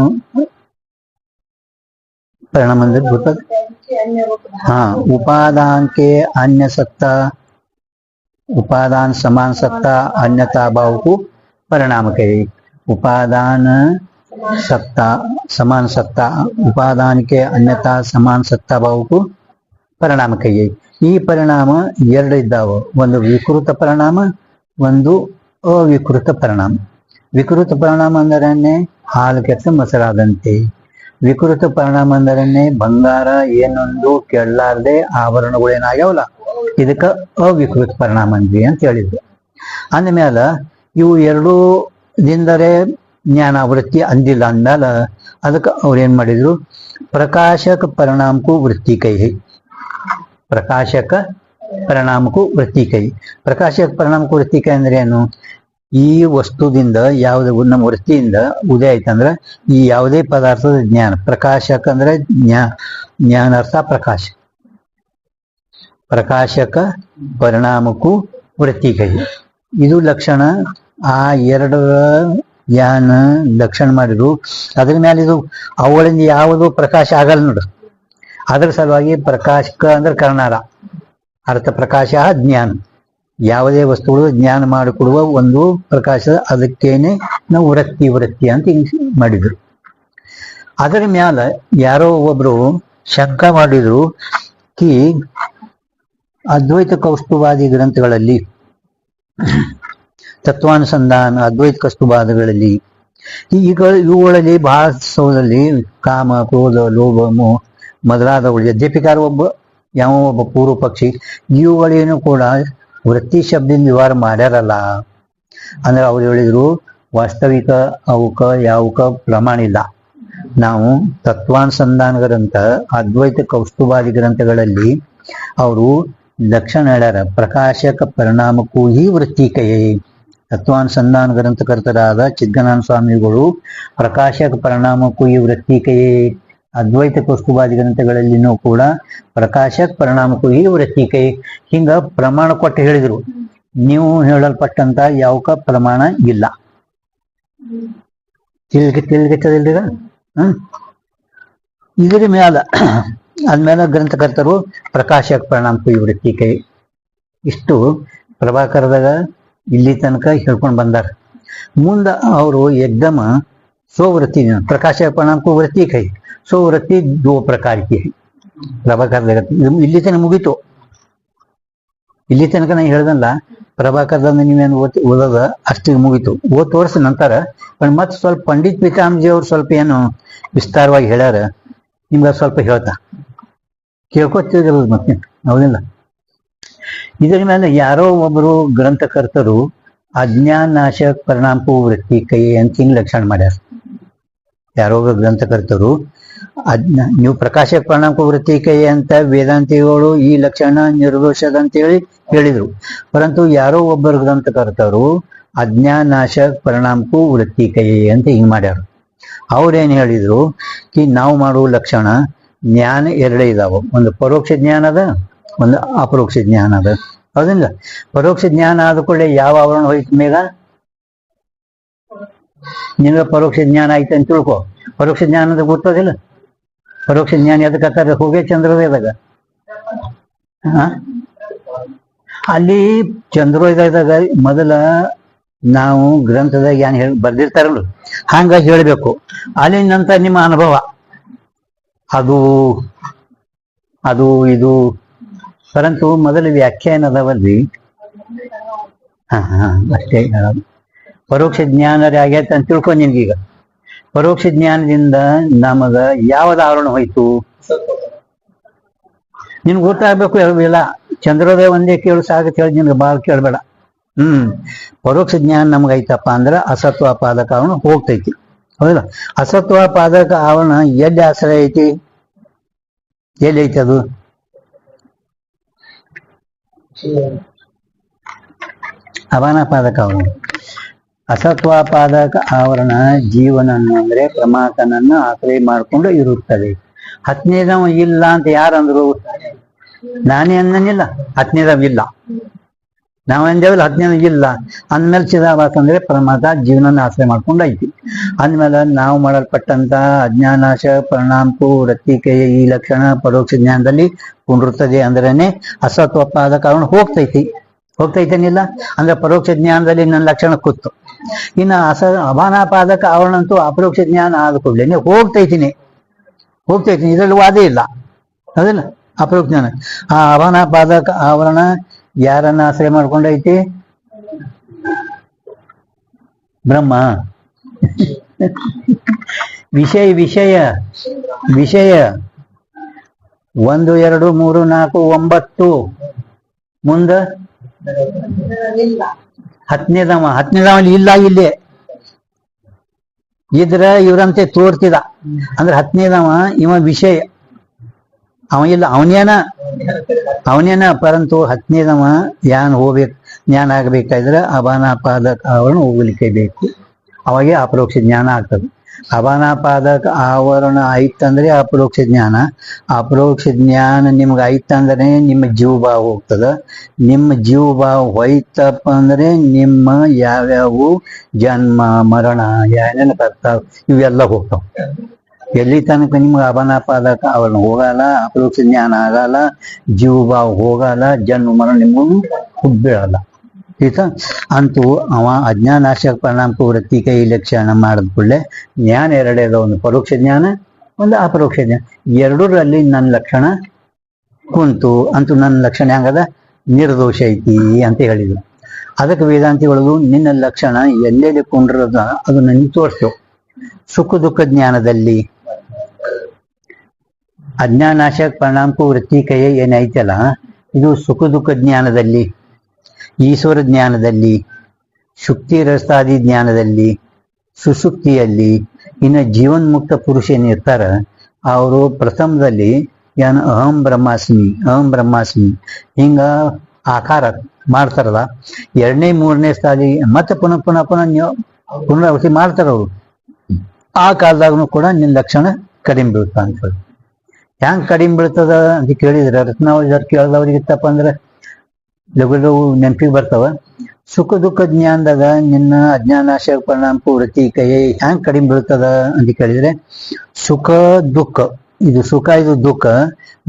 ಪರಿಣಾಮ ಅಂದ್ರೆ ಗೊತ್ತದ? ಉಪಾದಾನಕ್ಕೆ ಅನ್ಯ ಸತ್ತ, ಉಪಾದಾನ ಸಮಾನ ಸತ್ತ, ಅನ್ಯತಾ ಭಾವಕ್ಕೂ ಪರಿಣಾಮ ಕೈ. ಉಪಾದಾನ सत्ता समान सत्ता उपादान के अन्यथा समान सत्ता ಭಾವಕ್ಕೂ ಪರಿಣಾಮ ಕೈಯಿ ಈ ಪರಿಣಾಮ ಎರಡು ಇದ್ದಾವ ಒಂದು ವಿಕೃತ ಪರಿಣಾಮ ಒಂದು ಅವಿಕೃತ ಪರಿಣಾಮ ವಿಕೃತ ಪರಿಣಾಮ ಅಂದರೇನೆ ಹಾಲು ಕೆತ್ತ ಮೊಸರಾದಂತೆ ವಿಕೃತ ಪರಿಣಾಮ ಅಂದರೇನೆ ಬಂಗಾರ ಏನೊಂದು ಕೆಳ್ಳಾರ್ದೆ ಆಭರಣಗಳೇನಾಗ್ಯಾವಲ್ಲ ಇದಕ್ಕ ಅವಿಕೃತ ಪರಿಣಾಮ ಅಂದ್ವಿ ಅಂತ ಹೇಳಿದ್ರು ಅಂದ್ಮೇಲೆ ಇವು ಎರಡೂ ದಿಂದರೆ ಜ್ಞಾನಾವೃತ್ತಿ ಅಂದಿಲ್ಲ ಅಂದ್ಮೇಲೆ ಅದಕ್ಕೆ ಅವ್ರು ಏನ್ ಮಾಡಿದ್ರು ಪ್ರಕಾಶಕ ಪರಿಣಾಮಕ್ಕೂ ವೃತ್ತಿ ಕೈ ಪ್ರಕಾಶಕ ಪರಿಣಾಮಕ್ಕೂ ವೃತ್ತಿ ಕೈ ಪ್ರಕಾಶಕ ಪರಿಣಾಮಕ್ಕೂ ವೃತ್ತಿ ಕೈ ಅಂದ್ರೆ ಏನು ಈ ವಸ್ತುದಿಂದ ಯಾವ್ದು ನಮ್ಮ ವೃತ್ತಿಯಿಂದ ಉದಯ ಆಯ್ತಂದ್ರ ಈ ಯಾವುದೇ ಪದಾರ್ಥದ ಜ್ಞಾನ ಪ್ರಕಾಶಕ ಅಂದ್ರೆ ಜ್ಞಾನಾರ್ಥ ಪ್ರಕಾಶ ಪ್ರಕಾಶಕ ಪರಿಣಾಮಕ್ಕೂ ವೃತ್ತಿ ಕೈ ಇದು ಲಕ್ಷಣ ಆ ಎರಡರ ಜ್ಞಾನ ಲಕ್ಷಣ ಮಾಡಿದ್ರು ಅದ್ರ ಮೇಲೆ ಇದು ಅವುಗಳಿಂದ ಯಾವುದು ಪ್ರಕಾಶ ಆಗಲ್ಲ ನೋಡು ಅದ್ರ ಸಲುವಾಗಿ ಪ್ರಕಾಶಕ ಅಂದ್ರೆ ಕರ್ನಾರ ಅರ್ಥ ಪ್ರಕಾಶ ಜ್ಞಾನ ಯಾವುದೇ ವಸ್ತುಗಳು ಜ್ಞಾನ ಮಾಡಿಕೊಡುವ ಒಂದು ಪ್ರಕಾಶ ಅದಕ್ಕೇನೆ ನಾವು ವೃತ್ತಿ ಅಂತ ಮಾಡಿದ್ರು ಅದರ ಮ್ಯಾಲ ಯಾರೋ ಒಬ್ರು ಶಂಕ ಮಾಡಿದ್ರು ಕಿ ಅದ್ವೈತ ಕೌಸ್ತುವಾದಿ ಗ್ರಂಥಗಳಲ್ಲಿ ತತ್ವಾನುಸಂಧಾನ ಅದ್ವೈತ ಕಸ್ತುವಾದಗಳಲ್ಲಿ ಇವುಗಳಲ್ಲಿ ಬಹಳ ಸೌದಲ್ಲಿ ಕಾಮ ಕ್ರೋಧ ಲೋಭ ಮೋಹ ಮೊದಲಾದವುಗಳು ಯದ್ಯಪಿಕಾರ ಯಾವ ಒಬ್ಬ ಪೂರ್ವ ಪಕ್ಷಿ ಇವುಗಳೇನು ಕೂಡ ವೃತ್ತಿ ಶಬ್ದದಿಂದ ವ್ಯವಹಾರ ಮಾಡ್ಯಾರಲ್ಲ ಅಂದ್ರೆ ಅವ್ರು ಹೇಳಿದ್ರು ವಾಸ್ತವಿಕ ಅವಕ್ಕ ಯಾವಕ ಪ್ರಮಾಣ ಇಲ್ಲ ನಾವು ತತ್ವಾನುಸಂಧಾನ ಗ್ರಂಥ ಅದ್ವೈತ ಕೌಸ್ತುವಾದಿ ಗ್ರಂಥಗಳಲ್ಲಿ ಅವರು ಲಕ್ಷಣ ಹೇಳ್ಯಾರ ಪ್ರಕಾಶಕ ಪರಿಣಾಮಕ್ಕೂ ಈ ವೃತ್ತಿ ಕೈಯೇ ತತ್ವಾನುಸಂಧಾನ ಗ್ರಂಥಕರ್ತರಾದ ಚಿದ್ಗನಾನ ಸ್ವಾಮಿಗಳು ಪ್ರಕಾಶಕ ಪರಿಣಾಮಕ್ಕೂ ಈ ವೃತ್ತಿ ಕೈಯೇ ಅದ್ವೈತ ಕೌಸ್ತುವಾದಿ ಗ್ರಂಥಗಳಲ್ಲಿನೂ ಕೂಡ ಪ್ರಕಾಶಕ ಪರಿಣಾಮಕ್ಕೂ ಈ ವೃತ್ತಿ ಕೈ ಹಿಂಗ ಪ್ರಮಾಣ ಕೊಟ್ಟು ಹೇಳಿದ್ರು ನೀವು ಹೇಳಲ್ಪಟ್ಟಂತ ಯಾವಕ ಪ್ರಮಾಣ ಇಲ್ಲ ತಿಳಿದಿಲ್ರಿಗ ಇದ್ರ ಮ್ಯಾಲ ಅದ್ಮೇಲೆ ಗ್ರಂಥಕರ್ತರು ಪ್ರಕಾಶಕ ಪರಿಣಾಮಕ್ಕೂ ಈ ವೃತ್ತಿ ಕೈ ಇಷ್ಟು ಪ್ರಭಾಕರದಾಗ ಇಲ್ಲಿ ತನಕ ಹೇಳ್ಕೊಂಡು ಬಂದಾರ ಮುಂದ ಅವರು ಎಕ್ದಮ ಸ್ವವೃತ್ತಿ ಪ್ರಕಾಶಕ ಪರಿಣಾಮಕ್ಕೂ ವೃತ್ತಿ ಕೈ ಸ್ವವೃತ್ತಿ ದೋ ಪ್ರಕಾರ ಕಿ ಪ್ರಭಾಕರದಾಗ ಇಲ್ಲಿ ತನಕ ಮುಗೀತು ಇಲ್ಲಿ ತನಕ ನಾನು ಹೇಳ್ದಲ್ಲ ಪ್ರಭಾಕರದಿಂದ ನೀವೇನು ಓದೋದ ಅಷ್ಟಿಗೆ ಮುಗೀತು ಓದ್ ತೋರಿಸ ನಂತರ ಮತ್ತೆ ಸ್ವಲ್ಪ ಪಂಡಿತ್ ಪಿತಾಂಬಜಿ ಅವ್ರು ಸ್ವಲ್ಪ ಏನು ವಿಸ್ತಾರವಾಗಿ ಹೇಳ್ಯಾರ ನಿಮ್ಗೆ ಸ್ವಲ್ಪ ಹೇಳ್ತಾ ಕೇಳ್ಕೊತಿರೋದು ಮತ್ತೆ ಹೌದಿಲ್ಲ ಇದರ ಮೇಲೆ ಯಾರೋ ಒಬ್ಬರು ಗ್ರಂಥಕರ್ತರು ಅಜ್ಞಾನಾಶಕ ಪರಿಣಾಮಕ್ಕೂ ವೃತ್ತಿ ಕೈ ಅಂತ ಹಿಂಗ್ ಲಕ್ಷಣ ಮಾಡ್ಯಾರ ಯಾರೋ ಗ್ರಂಥಕರ್ತರು ನೀವು ಪ್ರಕಾಶಕ ಪರಿಣಾಮಕ್ಕೂ ವೃತ್ತಿ ಕೈ ಅಂತ ವೇದಾಂತಿಗಳು ಈ ಲಕ್ಷಣ ನಿರ್ದೋಷದ ಅಂತೇಳಿ ಹೇಳಿದ್ರು ಪರಂತು ಯಾರೋ ಒಬ್ಬರು ಗ್ರಂಥಕರ್ತರು ಅಜ್ಞಾನಾಶಕ ಪರಿಣಾಮಕ್ಕೂ ವೃತ್ತಿ ಕೈ ಅಂತ ಹಿಂಗ್ ಮಾಡ್ಯಾರ ಅವ್ರೇನ್ ಹೇಳಿದ್ರು ಕಿ ನಾವು ಮಾಡುವ ಲಕ್ಷಣ ಜ್ಞಾನ ಎರಡೇ ಇದಾವ ಒಂದು ಪರೋಕ್ಷ ಜ್ಞಾನ ಅದ ಒಂದು ಅಪರೋಕ್ಷ ಜ್ಞಾನ ಅದ ಹೌದಿಲ್ಲ ಪರೋಕ್ಷ ಜ್ಞಾನ ಆದ ಕೂಡಲೇ ಯಾವ ಆವರಣ ಹೋಯ್ತು ಮೇಗ ನಿನಗ ಪರೋಕ್ಷ ಜ್ಞಾನ ಆಯ್ತು ಅಂತ ತಿಳ್ಕೊ ಪರೋಕ್ಷ ಜ್ಞಾನದ ಗೊತ್ತೋದಿಲ್ಲ ಪರೋಕ್ಷ ಜ್ಞಾನ ಎದಕ್ಕಂತಾರೆ ಹೋಗೇ ಚಂದ್ರೋದಯದಾಗ ಅಲ್ಲಿ ಚಂದ್ರೋದಯದಾಗ ಮೊದಲ ನಾವು ಗ್ರಂಥದಾಗ ಏನ್ ಬರ್ದಿರ್ತಾರಲ್ಲ ಹಂಗ ಹೇಳ್ಬೇಕು ಅಲ್ಲಿ ನಂತರ ನಿಮ್ಮ ಅನುಭವ ಅದು ಅದು ಇದು ಪರಂತು ಮೊದಲ ವ್ಯಾಖ್ಯಾನದವಲ್ಲಿ ಅಷ್ಟೇ ಹೇಳೋದು ಪರೋಕ್ಷ ಜ್ಞಾನರೇ ಆಗೈತೆ ಅಂತ ತಿಳ್ಕೊ ನಿನ್ಗೀಗ ಪರೋಕ್ಷ ಜ್ಞಾನದಿಂದ ನಮಗ ಯಾವ್ದು ಆವರಣ ಹೋಯ್ತು ನಿನ್ಗೆ ಗೊತ್ತಾಗ್ಬೇಕು ಇಲ್ಲ ಚಂದ್ರೋದಯ ಒಂದೇ ಕೇಳು ಸಾಗತ್ ಹೇಳಿ ನಿನ್ಗೆ ಭಾಳ ಕೇಳಬೇಡ ಪರೋಕ್ಷ ಜ್ಞಾನ ನಮಗೈತಪ್ಪ ಅಂದ್ರೆ ಅಸತ್ವ ಪಾದಕ ಆವರಣ ಹೋಗ್ತೈತಿ ಹೌದಾ ಅಸತ್ವ ಪಾದಕ ಆವರಣ ಎಲ್ಲಿ ಆಶ್ರಯ ಐತಿ ಎಲ್ಲಿ ಐತಿ ಅದು ಅವನ ಪಾದಕ ಆವರಣ ಅಸತ್ವಾಪಾದಕ ಆವರಣ ಜೀವನನ್ನು ಅಂದ್ರೆ ಪ್ರಮಾತನನ್ನು ಆಶ್ರಯ ಮಾಡಿಕೊಂಡು ಇರುತ್ತದೆ ಹತ್ತನೇದವ ಇಲ್ಲ ಅಂತ ಯಾರಂದ್ರು ನಾನೇ ಅನ್ನಂಗಿಲ್ಲ ಹತ್ತನೇದವ ಇಲ್ಲ ನಾವೆಂದೇವಲ್ಲ ಹತ್ತನೇದ ಇಲ್ಲ ಅಂದ್ಮೇಲೆ ಚಿದಾಭಾಸ ಅಂದ್ರೆ ಪ್ರಮಾತ ಜೀವನನ ಆಶ್ರಯ ಮಾಡ್ಕೊಂಡು ಐತಿ ಅಂದ್ಮೇಲೆ ನಾವು ಮಾಡಲ್ಪಟ್ಟಂತ ಅಜ್ಞಾನಾಶ ಪರಿಣಾಮಕ್ಕೂ ವೃತ್ತಿಕೆಯ ಈ ಲಕ್ಷಣ ಪರೋಕ್ಷ ಜ್ಞಾನದಲ್ಲಿ ಕುಂಡಿರ್ತದೆ ಅಂದ್ರೇನೆ ಅಸತ್ವಪಾದ ಕಾರಣ ಹೋಗ್ತೈತಿ ಹೋಗ್ತೈತೇನಿಲ್ಲ ಅಂದ್ರೆ ಪರೋಕ್ಷ ಜ್ಞಾನದಲ್ಲಿ ನನ್ನ ಲಕ್ಷಣ ಕೂತು. ಇನ್ನು ಅಭಾನಾಪಾದಕ ಆವರಣ ಅಂತೂ ಅಪರೋಕ್ಷ ಜ್ಞಾನ ಆದ ಕೂಡಲೇ ಹೋಗ್ತೈತೀನಿ ಇದರಲ್ಲಿ ವಾದೇ ಇಲ್ಲ, ಅದಲ್ಲ ಅಪರೋಕ್ಷ ಜ್ಞಾನ. ಆ ಅಭಾನಾಪಾದಕ ಆವರಣ ಯಾರನ್ನ ಆಶ್ರಯ ಮಾಡ್ಕೊಂಡೈತಿ? ಬ್ರಹ್ಮ. ವಿಷಯ ವಿಷಯ ವಿಷಯ 1 2 3 4 9 ಮುಂದ 10ನೇದವ ಇಲ್ಲ, ಇಲ್ಲೇ ಇದ್ರ ಇವ್ರಂತೆ ತೋರ್ತಿದ ಅಂದ್ರೆ 10ನೇದವ ಇವ ವಿಷಯ, ಅವ ಇಲ್ಲ, ಅವನೇನ ಪರಂತು 10ನೇದವ ಯಾನ್ ಹೋಗ್ಬೇಕು, ಜ್ಞಾನ ಆಗ್ಬೇಕಾದ್ರೆ ಅಭಾನಾಪಾದಕ ಆವರಣ ಹೋಗ್ಲಿಕ್ಕೆ ಬೇಕು, ಅವಾಗೆ ಅಪರೋಕ್ಷ ಜ್ಞಾನ ಆಗ್ತದೆ. ಅಭಾನಾಪಾದಕ ಆವರಣ ಆಯ್ತಂದ್ರೆ ಅಪರೋಕ್ಷ ಜ್ಞಾನ. ಅಪರೋಕ್ಷ ಜ್ಞಾನ ನಿಮ್ಗೆ ಆಯ್ತಂದ್ರೆ ನಿಮ್ಮ ಜೀವಭಾವ ಹೋಗ್ತದ. ನಿಮ್ಮ ಜೀವಭಾವ ಹೋಯ್ತಪ್ಪ ಅಂದ್ರೆ ನಿಮ್ಮ ಯಾವ್ಯಾವು ಜನ್ಮ ಮರಣ ಏನೇನು ಬರ್ತಾವ ಇವೆಲ್ಲ ಹೋಗ್ತಾವ. ಎಲ್ಲಿ ತನಕ ನಿಮ್ಗೆ ಅಭಾನಾಪಾದಕ ಆವರಣ ಹೋಗಲ್ಲ, ಅಪರೋಕ್ಷ ಜ್ಞಾನ ಆಗಲ್ಲ, ಜೀವಭಾವ ಹೋಗಲ್ಲ, ಜನ್ಮ ಮರಣ ನಿಮಗೂ ಹುಡ್ಬೀಳಲ್ಲ. ಆಯ್ತಾ? ಅಂತೂ ಅವ ಅಜ್ಞಾನಾಶಕ ಪರಿಣಾಮ ವೃತ್ತಿ ಕೈ ಲಕ್ಷಣ ಮಾಡಿದ ಕೂಡಲೇ ಜ್ಞಾನ ಎರಡೇ ಅದ, ಒಂದು ಪರೋಕ್ಷ ಜ್ಞಾನ, ಒಂದು ಅಪರೋಕ್ಷ ಜ್ಞಾನ. ಎರಡರಲ್ಲಿ ನನ್ನ ಲಕ್ಷಣ ಕುಂತು ಅಂತೂ ನನ್ನ ಲಕ್ಷಣ ಹೆಂಗದ? ನಿರ್ದೋಷ ಐತಿ ಅಂತ ಹೇಳಿದ್ರು. ಅದಕ್ಕೆ ವೇದಾಂತಿಗಳು ನಿನ್ನ ಲಕ್ಷಣ ಎಲ್ಲೆಲ್ಲಿ ಕೊಂಡಿರೋದ ಅದು ನನಗೆ ತೋರಿಸ್ತು. ಸುಖ ದುಃಖ ಜ್ಞಾನದಲ್ಲಿ ಅಜ್ಞಾನಾಶಕ ಪರಿಣಾಮ ವೃತ್ತಿ ಕೈ ಏನೈತಲ್ಲ, ಇದು ಸುಖ ದುಃಖ ಜ್ಞಾನದಲ್ಲಿ, ಈಶ್ವರ ಜ್ಞಾನದಲ್ಲಿ, ಶುಕ್ತಿ ರಸ್ತಾದಿ ಜ್ಞಾನದಲ್ಲಿ, ಸುಸುಕ್ತಿಯಲ್ಲಿ, ಇನ್ನು ಜೀವನ್ಮುಕ್ತ ಪುರುಷ ಏನಿರ್ತಾರ ಅವರು ಪ್ರಥಮದಲ್ಲಿ ಏನು ಅಹಂ ಬ್ರಹ್ಮಾಸ್ಮಿ ಹಿಂಗ ಆಕಾರ ಮಾಡ್ತಾರಲ್ಲ, 2ನೇ 3ನೇ ಸ್ಥಾಯಿ ಮತ್ತೆ ಪುನಃ ಪುನರಾವರ್ತಿ ಮಾಡ್ತಾರ ಅವರು. ಆ ಕಾಲದಾಗೂ ಕೂಡ ನಿನ್ನ ಲಕ್ಷಣ ಕಡಿಮೆ ಬೀಳ್ತಾ ಅಂತ ಹೇಳಿ. ಹೆಂಗ್ ಕಡಿಮೆ ಬೀಳ್ತದ ಅಂತ ಕೇಳಿದ್ರೆ ರತ್ನಾವಳಿ ಕೇಳ್ದವ್ರಿಗಿತ್ತಪ್ಪ ಅಂದ್ರೆ ಲಘು ನೆನಪಿಗೆ ಬರ್ತಾವ. ಸುಖ ದುಃಖ ಜ್ಞಾನದಾಗ ನಿನ್ನ ಅಜ್ಞಾನಾಶಕ ಪರಿಣಾಮ ವೃತ್ತಿ ಕೈ ಹ್ಯಾಂಗ್ ಕಡಿಮೆ ಬೀಳ್ತದ ಅಂತ ಕೇಳಿದ್ರೆ, ಸುಖ ದುಃಖ, ಇದು ಸುಖ ಇದು ದುಃಖ,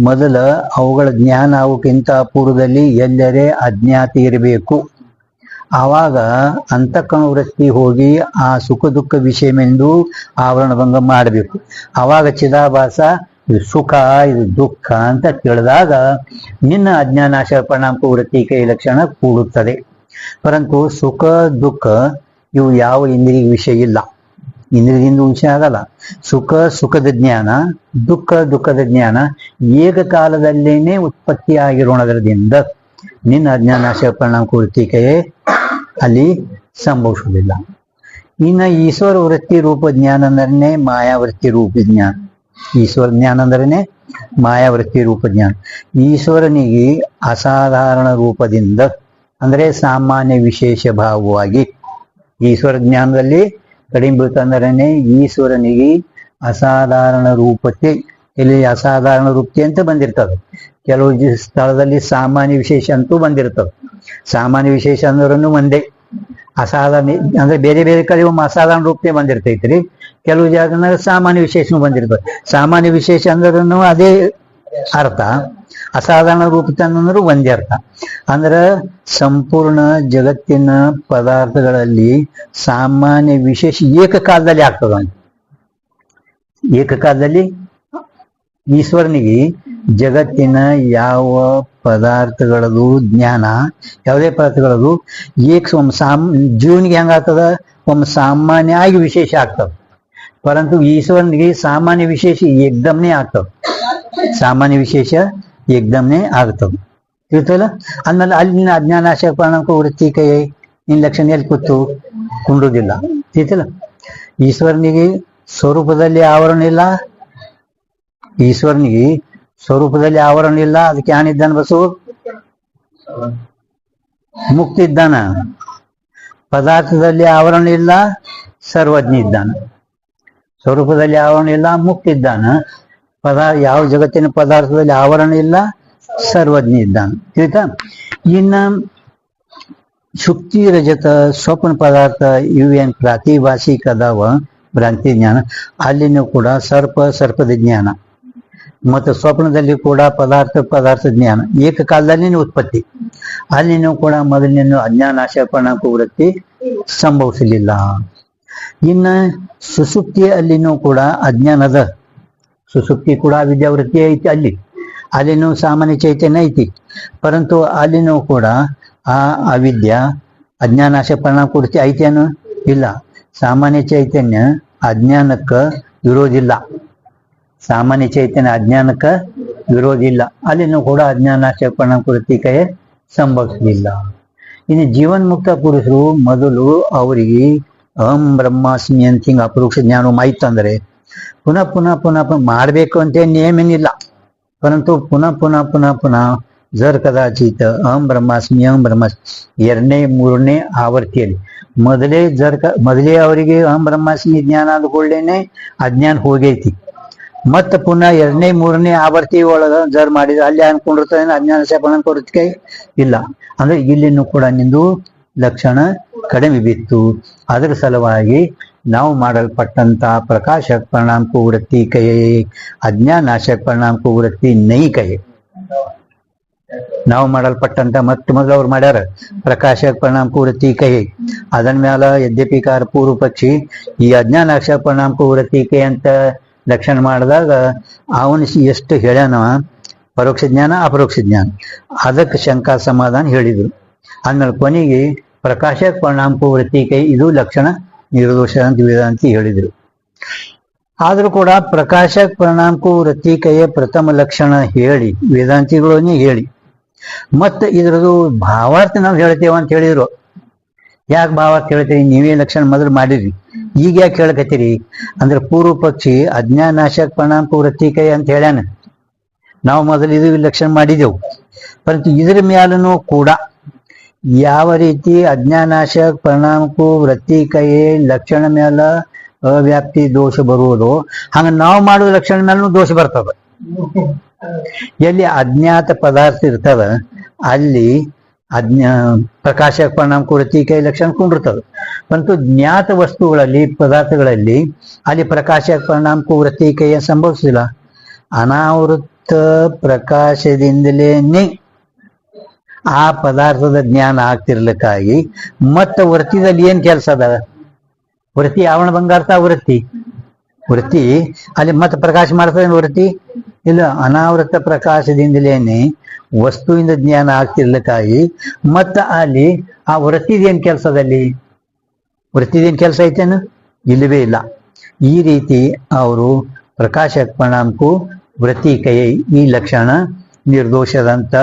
ಮೊದಲ ಅವುಗಳ ಜ್ಞಾನ ಅವಕ್ಕಿಂತ ಪೂರ್ವದಲ್ಲಿ ಎಲ್ಲರೇ ಅಜ್ಞಾತಿ ಇರಬೇಕು. ಆವಾಗ ಅಂತಃಕರಣ ವೃತ್ತಿ ಹೋಗಿ ಆ ಸುಖ ದುಃಖ ವಿಷಯವೆಂದು ಆವರಣ ಭಂಗ ಮಾಡಬೇಕು. ಆವಾಗ ಚಿದಾಭಾಸ ಇದು ಸುಖ ಇದು ದುಃಖ ಅಂತ ತಿಳಿದಾಗ ನಿನ್ನ ಅಜ್ಞಾನಾಶಕ ಪರಿಣಾಮ ವೃತ್ತಿ ಕೈ ಲಕ್ಷಣ ಕೂಡುತ್ತದೆ. ಪರಂತು ಸುಖ ದುಃಖ ಇವು ಯಾವ ಇಂದ್ರಿಯ ವಿಷಯ ಇಲ್ಲ, ಇಂದ್ರಿಯದಿಂದ ವಿಷಯ ಆಗಲ್ಲ. ಸುಖದ ಜ್ಞಾನ, ದುಃಖದ ಜ್ಞಾನ ಏಕಕಾಲದಲ್ಲೇನೆ ಉತ್ಪತ್ತಿ ಆಗಿರೋಣದ್ರದಿಂದ ನಿನ್ನ ಅಜ್ಞಾನಾಶಕ ಪರಿಣಾಮ ವೃತ್ತಿ ಕೈ ಅಲ್ಲಿ ಸಂಭವಿಸುವುದಿಲ್ಲ. ಇನ್ನು ಈಶ್ವರ ವೃತ್ತಿ ರೂಪ ಜ್ಞಾನ ಅಂದ್ರೆ ಮಾಯಾವೃತ್ತಿ ರೂಪ ಜ್ಞಾನ. ಈಶ್ವರ ಜ್ಞಾನ ಅಂದ್ರೆ ಮಾಯಾವೃತ್ತಿ ರೂಪ ಜ್ಞಾನ. ಈಶ್ವರನಿಗೆ ಅಸಾಧಾರಣ ರೂಪದಿಂದ ಅಂದ್ರೆ ಸಾಮಾನ್ಯ ವಿಶೇಷ ಭಾವವಾಗಿ ಈಶ್ವರ ಜ್ಞಾನದಲ್ಲಿ ಕಡಿಮೆ ಬೀಳ್ತಂದ್ರೆ ಈಶ್ವರನಿಗೆ ಅಸಾಧಾರಣ ರೂಪತೆ, ಇಲ್ಲಿ ಅಸಾಧಾರಣ ರೂಪತೆ ಅಂತ ಬಂದಿರ್ತದೆ. ಕೆಲವು ಸ್ಥಳದಲ್ಲಿ ಸಾಮಾನ್ಯ ವಿಶೇಷ ಅಂತೂ ಬಂದಿರ್ತದೆ. ಸಾಮಾನ್ಯ ವಿಶೇಷ ಅಂದ್ರೂ ಒಂದೇ, ಅಸಾಧಾರಣ ಅಂದ್ರೆ ಬೇರೆ ಬೇರೆ ಕಡೆ ಒಮ್ಮೆ ಅಸಾಧಾರಣ ರೂಪತೆ ಬಂದಿರ್ತೈತ್ರಿ. ಕೆಲವು ಜಾಗದಾಗ ಸಾಮಾನ್ಯ ವಿಶೇಷನೂ ಬಂದಿರ್ತದೆ. ಸಾಮಾನ್ಯ ವಿಶೇಷ ಅಂದ್ರೂ ಅದೇ ಅರ್ಥ, ಅಸಾಧಾರಣ ರೂಪತೆ ಅಂದ್ರೆ ಒಂದೇ ಅರ್ಥ. ಅಂದ್ರೆ ಸಂಪೂರ್ಣ ಜಗತ್ತಿನ ಪದಾರ್ಥಗಳಲ್ಲಿ ಸಾಮಾನ್ಯ ವಿಶೇಷ ಏಕಕಾಲದಲ್ಲಿ ಆಗ್ತದ. ಏಕಕಾಲದಲ್ಲಿ ಈಶ್ವರನಿಗೆ ಜಗತ್ತಿನ ಯಾವ ಪದಾರ್ಥಗಳದು ಜ್ಞಾನ, ಯಾವುದೇ ಪದಾರ್ಥಗಳದು ಜೀವನಿಗೆ ಹೆಂಗಾಗ್ತದ, ಒಮ್ಮೆ ಸಾಮಾನ್ಯ ಆಗಿ ವಿಶೇಷ ಆಗ್ತದೆ. ಪರಂತು ಈಶ್ವರನಿಗೆ ಸಾಮಾನ್ಯ ವಿಶೇಷ ಏಕ್ದಮ್ನೇ ಆಗ್ತದೆ. ಸಾಮಾನ್ಯ ವಿಶೇಷ ಏಕ್ದಮ್ನೇ ಆಗ್ತದೆ. ತಿಳ್ತಲ್ಲ? ಅಂದ್ಮೇಲೆ ಅಲ್ಲಿನ ಅಜ್ಞಾನಾಶಕ ಪರಿಣಾಮ ವೃತ್ತಿ ಕೈ ನಿನ್ನ ಲಕ್ಷಣ ಎಲ್ಲಿ ಕೂತು ಕುಂಡುದಿಲ್ಲ. ತಿಳ್ತಲ್ಲ? ಈಶ್ವರನಿಗೆ ಸ್ವರೂಪದಲ್ಲಿ ಆವರಣ ಇಲ್ಲ, ಈಶ್ವರನಿಗೆ ಸ್ವರೂಪದಲ್ಲಿ ಆವರಣ ಇಲ್ಲ. ಅದಕ್ಕೆ ಏನಿದ್ದಾನ ಬಸು? ಮುಕ್ತಿ ಇದ್ದಾನ. ಪದಾರ್ಥದಲ್ಲಿ ಆವರಣ ಇಲ್ಲ, ಸರ್ವಜ್ಞ ಇದ್ದಾನ. ಸ್ವರೂಪದಲ್ಲಿ ಆವರಣ ಇಲ್ಲ, ಮುಕ್ತಿ ಇದ್ದಾನ. ಯಾವ ಜಗತ್ತಿನ ಪದಾರ್ಥದಲ್ಲಿ ಆವರಣ ಇಲ್ಲ, ಸರ್ವಜ್ಞ ಇದ್ದಾನ. ತಿಳಿತಾ? ಇನ್ನ ಶುಕ್ತಿ ರಜತ ಸ್ವಪ್ನ ಪದಾರ್ಥ ಇವೇನ್ ಪ್ರಾತಿಭಾಷಿಕ ಅದಾವ ಭ್ರಾಂತಿ ಜ್ಞಾನ, ಅಲ್ಲಿನೂ ಕೂಡ ಸರ್ಪದ ಜ್ಞಾನ. ಮತ್ತು ಸ್ವಪ್ನದಲ್ಲಿ ಕೂಡ ಪದಾರ್ಥ ಜ್ಞಾನ ಏಕಕಾಲದಲ್ಲಿ ಉತ್ಪತ್ತಿ. ಅಲ್ಲಿನೂ ಕೂಡ ಮೊದಲಿನ ಅಜ್ಞಾನಾಶ ಪರಿಣಾಮಕ ವೃತ್ತಿ ಸಂಭವಿಸಲಿಲ್ಲ. ಇನ್ನ ಸುಸುಪ್ತಿ ಅಲ್ಲಿನೂ ಕೂಡ ಅಜ್ಞಾನದ ಸುಸುಪ್ತಿ ಕೂಡ ಅವಿದ್ಯಾವೃತ್ತಿ ಐತಿ. ಅಲ್ಲಿನೂ ಸಾಮಾನ್ಯ ಚೈತನ್ಯ ಐತಿ. ಪರಂತು ಅಲ್ಲಿನೂ ಕೂಡ ಆ ಅವಿದ್ಯಾ ಅಜ್ಞಾನಾಶ ಪರಿಣಾಮ ವೃತ್ತಿ ಐತೇನು ಇಲ್ಲ. ಸಾಮಾನ್ಯ ಚೈತನ್ಯ ಅಜ್ಞಾನಕ್ಕ ವಿರೋಧಿಲ್ಲ. ಸಾಮಾನ್ಯ ಚೈತನ್ಯ ಅಜ್ಞಾನಕ್ಕ ವಿರೋಧಿಲ್ಲ. ಅಲ್ಲಿನೂ ಕೂಡ ಅಜ್ಞಾನಾಶ ಪರಿಣಾಮ ವೃತ್ತಿ ಕೈ ಸಂಭವಿಸಲಿಲ್ಲ. ಇನ್ನು ಜೀವನ್ಮುಕ್ತ ಪುರುಷರು ಮೊದಲು ಅವರಿಗೆ ಅಹಂ ಬ್ರಹ್ಮಾಸ್ಮಿ ಅಂತ ಹಿಂಗ ಅಪರೋಕ್ಷ ಜ್ಞಾನ ಆಯ್ತಂದ್ರೆ ಪುನಃ ಪುನಃ ಪುನಃ ಪುನಃ ಮಾಡಬೇಕು ಅಂತ ನೇಮೇನಿಲ್ಲ. ಪರಂತು ಪುನಃ ಪುನಃ ಪುನಃ ಪುನಃ ಜರ್ ಕದಾಚಿತ್ ಅಹಂ ಬ್ರಹ್ಮಾಸ್ಮಿ ಎರಡನೇ ಮೂರನೇ ಆವರ್ತಿಯಲ್ಲಿ ಮೊದಲೇ ಅವರಿಗೆ ಅಹಂ ಬ್ರಹ್ಮಾಸ್ಮಿ ಜ್ಞಾನ ಆದ ಕೂಡಲೇನೆ ಅಜ್ಞಾನ ಹೋಗೈತಿ. ಮತ್ತ ಪುನಃ ಎರಡನೇ ಮೂರನೇ ಆವರ್ತಿ ಒಳಗ ಜರ್ ಮಾಡಿದ ಅಲ್ಲಿ ಅನ್ಕೊಂಡಿರ್ತದೆ ಅಜ್ಞಾನ ಸೇಪನ ಕೊರತಿಕೆ ಇಲ್ಲ. ಅಂದ್ರೆ ಇಲ್ಲಿನೂ ಕೂಡ ನಿಂದು ಲಕ್ಷಣ ಕಡಿಮೆ ಬಿತ್ತು. ಅದರ ಸಲುವಾಗಿ ನಾವು ಮಾಡಲ್ಪಟ್ಟಂತ ಪ್ರಕಾಶಕ ಪರಿಣಾಮಕ್ಕೂ ವೃತ್ತಿ ಕಯೇ, ಅಜ್ಞಾನಾಶಕ ಪರಿಣಾಮಕ್ಕೂ ವೃತ್ತಿ ನೈ ಕಯೇ. ನಾವು ಮಾಡಲ್ಪಟ್ಟಂತ ಮೊದಲು ಅವ್ರು ಮಾಡ್ಯಾರ ಪ್ರಕಾಶಕ ಪರಿಣಾಮಕ್ಕೂ ವೃತ್ತಿ ಕಯೇ. ಅದನ್ ಮ್ಯಾಲ ಯದ್ಯಪಿಕಾರ ಪೂರ್ವ ಪಕ್ಷಿ ಈ ಅಜ್ಞಾನಾಶಕ ಪರಿಣಾಮಕ್ಕೂ ವೃತ್ತಿ ಕೈ ಅಂತ ಲಕ್ಷಣ ಮಾಡಿದಾಗ ಅವನು ಎಷ್ಟು ಹೇಳ್ಯಾನವ ಪರೋಕ್ಷ ಜ್ಞಾನ ಅಪರೋಕ್ಷ ಜ್ಞಾನ ಅದಕ್ಕೆ ಶಂಕಾ ಸಮಾಧಾನ ಹೇಳಿದ್ರು. ಆಮೇಲೆ ಕೊನೆಗೆ ಪ್ರಕಾಶಕ ಪರಿಣಾಮಕ್ಕೂ ವೃತ್ತಿ ಕೈ ಇದು ಲಕ್ಷಣ ನಿರ್ದೋಷ ಅಂತ ವೇದಾಂತಿ ಹೇಳಿದ್ರು. ಆದ್ರೂ ಕೂಡ ಪ್ರಕಾಶಕ ಪರಿಣಾಮಕ್ಕೂ ವೃತ್ತಿ ಕೈಯ ಪ್ರಥಮ ಲಕ್ಷಣ ಹೇಳಿ ವೇದಾಂತಿಗಳನ್ನೇ ಹೇಳಿ ಮತ್ತೆ ಇದ್ರದ್ದು ಭಾವಾರ್ಥ ನಾವು ಹೇಳ್ತೇವ ಅಂತ ಹೇಳಿದ್ರು. ಯಾಕೆ ಭಾವಾರ್ಥ ಹೇಳ್ತೀರಿ? ನೀವೇ ಲಕ್ಷಣ ಮೊದಲು ಮಾಡಿರಿ, ಈಗ ಯಾಕೆ ಹೇಳ್ಕತ್ತೀರಿ ಅಂದ್ರೆ ಪೂರ್ವ ಪಕ್ಷಿ ಅಜ್ಞಾನಾಶಕ ಪರಿಣಾಮಕ್ಕೂ ವೃತ್ತಿ ಕೈ ಅಂತ ಹೇಳ್ಯಾನ. ನಾವು ಮೊದಲು ಇದು ಲಕ್ಷಣ ಮಾಡಿದೆವು. ಪರಂತು ಇದ್ರ ಮ್ಯಾಲೂ ಕೂಡ ಯಾವ ರೀತಿ ಅಜ್ಞಾನಾಶಕ ಪರಿಣಾಮಕ್ಕೂ ವೃತ್ತಿ ಕೈ ಲಕ್ಷಣ ಮ್ಯಾಲ ಅವ್ಯಾಪ್ತಿ ದೋಷ ಬರುವುದು, ಹಂಗ ನಾವು ಮಾಡುವ ಲಕ್ಷಣ ಮೇಲೂ ದೋಷ ಬರ್ತದ. ಎಲ್ಲಿ ಅಜ್ಞಾತ ಪದಾರ್ಥ ಇರ್ತದ ಅಲ್ಲಿ ಪ್ರಕಾಶಕ ಪರಿಣಾಮಕ್ಕೂ ವೃತ್ತಿ ಕೈ ಲಕ್ಷಣ ಕೊಂಡಿರ್ತದ. ಪರಂತು ಜ್ಞಾತ ವಸ್ತುಗಳಲ್ಲಿ ಪದಾರ್ಥಗಳಲ್ಲಿ ಅಲ್ಲಿ ಪ್ರಕಾಶಕ ಪರಿಣಾಮಕ್ಕೂ ವೃತ್ತಿ ಕೈಯ ಸಂಭವಿಸಿಲ್ಲ. ಅನಾವೃತ ಪ್ರಕಾಶದಿಂದಲೇನೆ ಆ ಪದಾರ್ಥದ ಜ್ಞಾನ ಆಗ್ತಿರ್ಲಿಕ್ಕಾಗಿ ಮತ್ತ ವೃತ್ತಿದಲ್ಲಿ ಏನ್ ಕೆಲಸ ಅದ? ವೃತ್ತಿ ಆವರಣ ಬಂಗಾರ್ಥ ವೃತ್ತಿ ಅಲ್ಲಿ ಮತ್ತೆ ಪ್ರಕಾಶ ಮಾಡ್ತದೆ ವೃತ್ತಿ ಇಲ್ಲ. ಅನಾವೃತ ಪ್ರಕಾಶದಿಂದಲೇನೆ ವಸ್ತುವಿಂದ ಜ್ಞಾನ ಆಗ್ತಿರ್ಲಿಕ್ಕಾಗಿ ಮತ್ತ ಅಲ್ಲಿ ಆ ವೃತ್ತಿದೇನ್ ಕೆಲಸದಲ್ಲಿ ವೃತ್ತಿದೇನ್ ಕೆಲಸ ಐತೇನು? ಇಲ್ಲವೇ ಇಲ್ಲ. ಈ ರೀತಿ ಅವರು ಪ್ರಕಾಶಕ ಪರಿಣಾಮಕ್ಕೂ ವೃತ್ತಿ ಕೈ ಈ ಲಕ್ಷಣ ನಿರ್ದೋಷದಂತ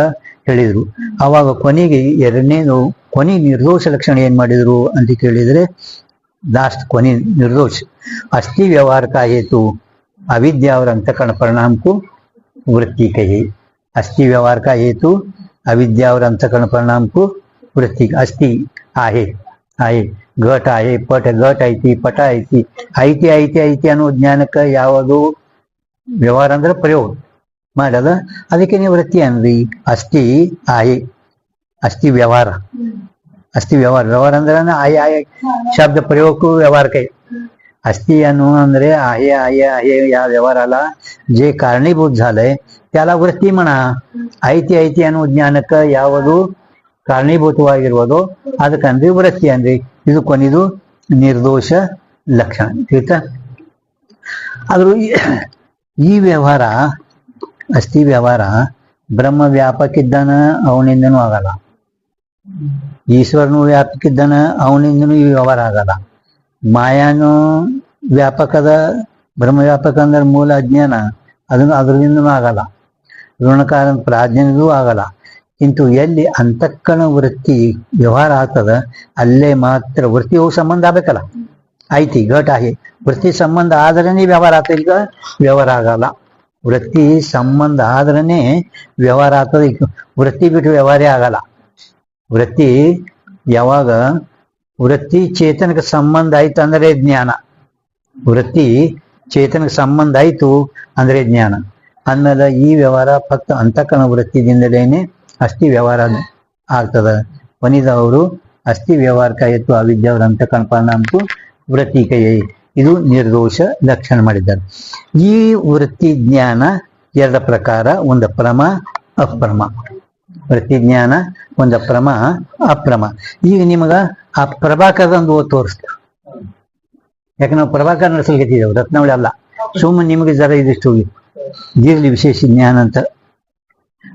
ಹೇಳಿದ್ರು. ಅವಾಗ ಕೊನೆಗೆ ಕೊನೆ ನಿರ್ದೋಷ ಲಕ್ಷಣ ಏನ್ ಮಾಡಿದ್ರು ಅಂತ ಕೇಳಿದ್ರೆ ಲಾಸ್ಟ್ ಕೊನೆ ನಿರ್ದೋಷ ಅಸ್ಥಿ ವ್ಯವಹಾರಕ ಹೇತು ಅವಿದ್ಯಾವರ ಅಂತಃಕರಣ ಪರಿಣಾಮಕ್ಕೂ ವೃತ್ತಿ ಕೈ. ಅಸ್ಥಿ ವ್ಯವಹಾರಕ ಹೇತು ಅವಿದ್ಯಾವರ ಅಂತಃಕರಣ ಪರಿಣಾಮಕ್ಕೂ ವೃತ್ತಿ. ಅಸ್ಥಿ आहे ಘಟ आहे ಪಟ ಘಟ ಐತಿ ಪಟ ಐತಿ ಐತಿ ಐತಿ ಐತಿ ಅನ್ನೋ ಜ್ಞಾನಕ್ಕೆ ಯಾವುದು ವ್ಯವಹಾರ ಅಂದ್ರೆ ಪ್ರಯೋಗ ಮಾಡದ, ಅದಕ್ಕೆ ನೀವು ವೃತ್ತಿ ಅನ್ರಿ. ಅಸ್ಥಿ आहे ಅಸ್ಥಿ ವ್ಯವಹಾರ ವ್ಯವಹಾರ ಅಂದ್ರೆ आहे शब्द प्रयोग व्यवहार काही. अस्थि ಅಂದ್ರೆ आहे या व्यवहाराला जे कारणीभूत झालंय त्याला वृत्ती म्हणा. ಐತಿ ಐತಿ ಅನ್ನೋ ಜ್ಞಾನಕ್ಕೆ ಯಾವುದು ಕಾರಣೀಭೂತವಾಗಿರುವುದೋ ಅದಕ್ಕಂದ್ರೆ ವೃತ್ತಿ ಅಂದ್ರಿ. ಇದು ಕೊನೆದು ನಿರ್ದೋಷ ಲಕ್ಷಣ ತಿಳಿತಾ. ಆದ್ರೂ ಈ ವ್ಯವಹಾರ ಅಸ್ಥಿ ವ್ಯವಹಾರ ಬ್ರಹ್ಮ ವ್ಯಾಪಕ ಇದ್ದಾನ ಅವನಿಂದನೂ ಆಗಲ್ಲ, ಈಶ್ವರನು ವ್ಯಾಪಕ ಇದ್ದಾನ ಅವನಿಂದನೂ ಈ ವ್ಯವಹಾರ ಆಗಲ್ಲ. ಮಾಯಾನು ವ್ಯಾಪಕದ ಬ್ರಹ್ಮ ವ್ಯಾಪಕ ಅಂದ್ರೆ ಮೂಲ ಅಜ್ಞಾನ ಅದರಿಂದನೂ ಆಗಲ್ಲ. ಋಣಕಾರ ಪ್ರಾಜ್ಞನಿಗೂ ಆಗಲ್ಲ. किंतु ಎಲ್ಲಿ ಅಂತಃಕರಣ ವೃತ್ತಿ ವ್ಯವಹಾರ ಆಗ್ತದ ಅಲ್ಲೇ ಮಾತ್ರ ವೃತ್ತಿಯು ಸಂಬಂಧ ಆಗ್ಬೇಕಲ್ಲ. ಐತಿ ಘಟ आहे ವೃತ್ತಿ ಸಂಬಂಧ ಆದ್ರೇನೆ ವ್ಯವಹಾರ ಆಗ್ತದೆ, ಈಗ ವ್ಯವಹಾರ ಆಗಲ್ಲ. ವೃತ್ತಿ ಸಂಬಂಧ ಆದ್ರೇನೆ ವ್ಯವಹಾರ ಆಗ್ತದೆ, ವೃತ್ತಿ ಬಿಟ್ಟು ವ್ಯವಹಾರೇ ಆಗಲ್ಲ. ವೃತ್ತಿ ಯಾವಾಗ ವೃತ್ತಿ ಚೇತನಕ್ಕೆ ಸಂಬಂಧ ಆಯ್ತು ಅಂದ್ರೆ ಜ್ಞಾನ. ವೃತ್ತಿ ಚೇತನಕ್ಕೆ ಸಂಬಂಧ ಆಯ್ತು ಅಂದ್ರೆ ಜ್ಞಾನ. ಆಮೇಲೆ ಈ ವ್ಯವಹಾರ ಫಕ್ತ ಅಂತಃಕರಣ ವೃತ್ತಿದಿಂದಲೇನೆ ಅಸ್ಥಿ ವ್ಯವಹಾರ ಆಗ್ತದ. ಕೊನೆದವರು ಅಸ್ಥಿ ವ್ಯವಹಾರಕ್ಕಾಯಿತು ಅವಿದ್ಯಾವರ ಅಂತಃಕರಣ ಪರಿಣಾಮಕ್ಕೂ ವೃತ್ತಿ ಕೈ ಇದು ನಿರ್ದೋಷ ಲಕ್ಷಣ ಮಾಡಿದ್ದಾರೆ. ಈ ವೃತ್ತಿ ಜ್ಞಾನ ಎರಡು ಪ್ರಕಾರ, ಒಂದು ಪ್ರಮ ಅಪ್ರಮ. ವೃತ್ತಿ ಜ್ಞಾನ ಒಂದು ಪ್ರಮ ಅಪ್ರಮ. ಈಗ ನಿಮಗ ಆ ಪ್ರಭಾಕರದೊಂದು ಓದ್ ತೋರಿಸ್ತ. ಯಾಕೆ ನಾವು ಪ್ರಭಾಕರ ನಡೆಸಲಿಕ್ಕಿದ್ದೇವೆ, ರತ್ನಾವಳಿ ಅಲ್ಲ. ಸುಮ್ಮನೆ ನಿಮಗೆ ಜರ ಇದಿಷ್ಟು ಇರ್ಲಿ ವಿಶೇಷ ಜ್ಞಾನ ಅಂತ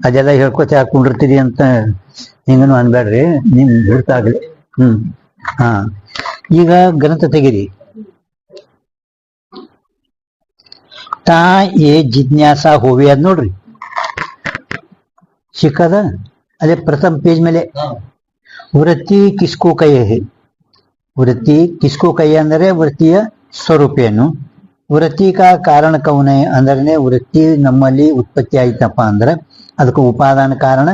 ಅದೆಲ್ಲ ಹೇಳ್ಕೊತ ಹಾಕೊಂಡಿರ್ತೀರಿ ಅಂತ ಹಿಂಗನು ಅನ್ಬೇಡ್ರಿ, ನಿಮ್ ಗುರ್ತಾಗ್ಲಿ. ಹಾ, ಈಗ ಗ್ರಂಥ ತೆಗಿರಿ. ತಾ ಏ ಜಿಜ್ಞಾಸಾ ಹೋವಿ ಅದ್ ನೋಡ್ರಿ, ಸಿಕ್ಕದ ಅದೇ ಪ್ರಥಮ ಪೇಜ್ ಮೇಲೆ. ವೃತ್ತಿ ಕಿಸ್ಕೋ ಕೈ ಹೇ. ವೃತ್ತಿ ಕಿಸ್ಕೋ ಕೈ ಅಂದರೆ ವೃತ್ತಿಯ ಸ್ವರೂಪೇನು. ವೃತ್ತಿ ಕಾ ಕಾರಣ ಕೌನೆ ಅಂದ್ರೆ ವೃತ್ತಿ ನಮ್ಮಲ್ಲಿ ಉತ್ಪತ್ತಿ ಆಯ್ತಪ್ಪ ಅಂದ್ರೆ ಅದಕ್ಕೆ ಉಪಾದಾನ ಕಾರಣ,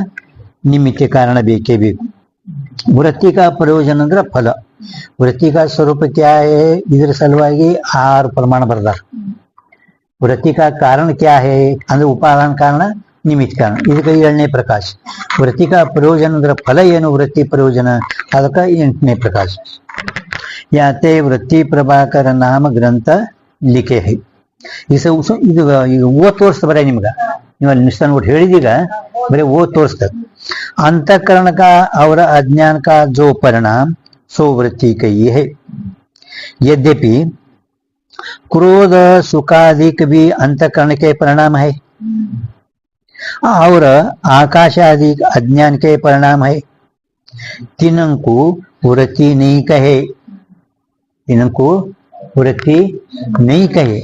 ನಿಮಿತ್ತ ಕಾರಣ ಬೇಕೇ ಬೇಕು. ವೃತ್ತಿ ಕಾ ಪ್ರಯೋಜನ ಅಂದ್ರೆ ಫಲ. ವೃತ್ತಿ ಕಾ ಸ್ವರೂಪ ಕ್ಯಾ ಹೇ, ಇದ್ರ ಸಲುವಾಗಿ 6 ಪ್ರಮಾಣ ಬರ್ದಾರ. ವೃತ್ತಿ ಕಾ ಕಾರಣ ಕ್ಯಾ ಹೇ ಅಂದ್ರೆ ಉಪಾದಾನ ಕಾರಣ, ನಿಮಿತ್ತ ಕಾರಣ. ಇದಕ್ಕೆ 7ನೇ ಪ್ರಕಾಶ. ವೃತ್ತಿ ಕಾ ಪ್ರಯೋಜನ ಅಂದ್ರೆ ಫಲ ಏನು, ವೃತ್ತಿ ಪ್ರಯೋಜನ, ಅದಕ್ಕೆ 8ನೇ ಪ್ರಕಾಶ. ಯಾತೆ ವೃತ್ತಿ ಪ್ರಭಾಕರ ನಾಮ ಗ್ರಂಥ ಲಿಖೆ ಹೈ. ಇದು ಈಗ ಓದ್ ತೋರಿಸ್ತ ಬರೀ ನಿಮ್ಗ, ನೀವು ಅಲ್ಲಿ ನಿಷ್ಠಾನ್ಬಿಟ್ಟು ಹೇಳಿದೀಗ ಬರೀ ಓದ್ ತೋರಿಸ್ತದ. ಅಂತಃಕರಣ ಕಾ ಅವರ ಅಜ್ಞಾನ ಕಾ ಜೋ ಪರಿಣಾಮ सो वृत्ति कही है. यद्यपि क्रोध सुखादिक भी अंतःकरण के परिणाम है और आकाश आदि अज्ञान के परिणाम है. तिनको वृत्ति नहीं कहे, तिनको वृत्ति नहीं कहे.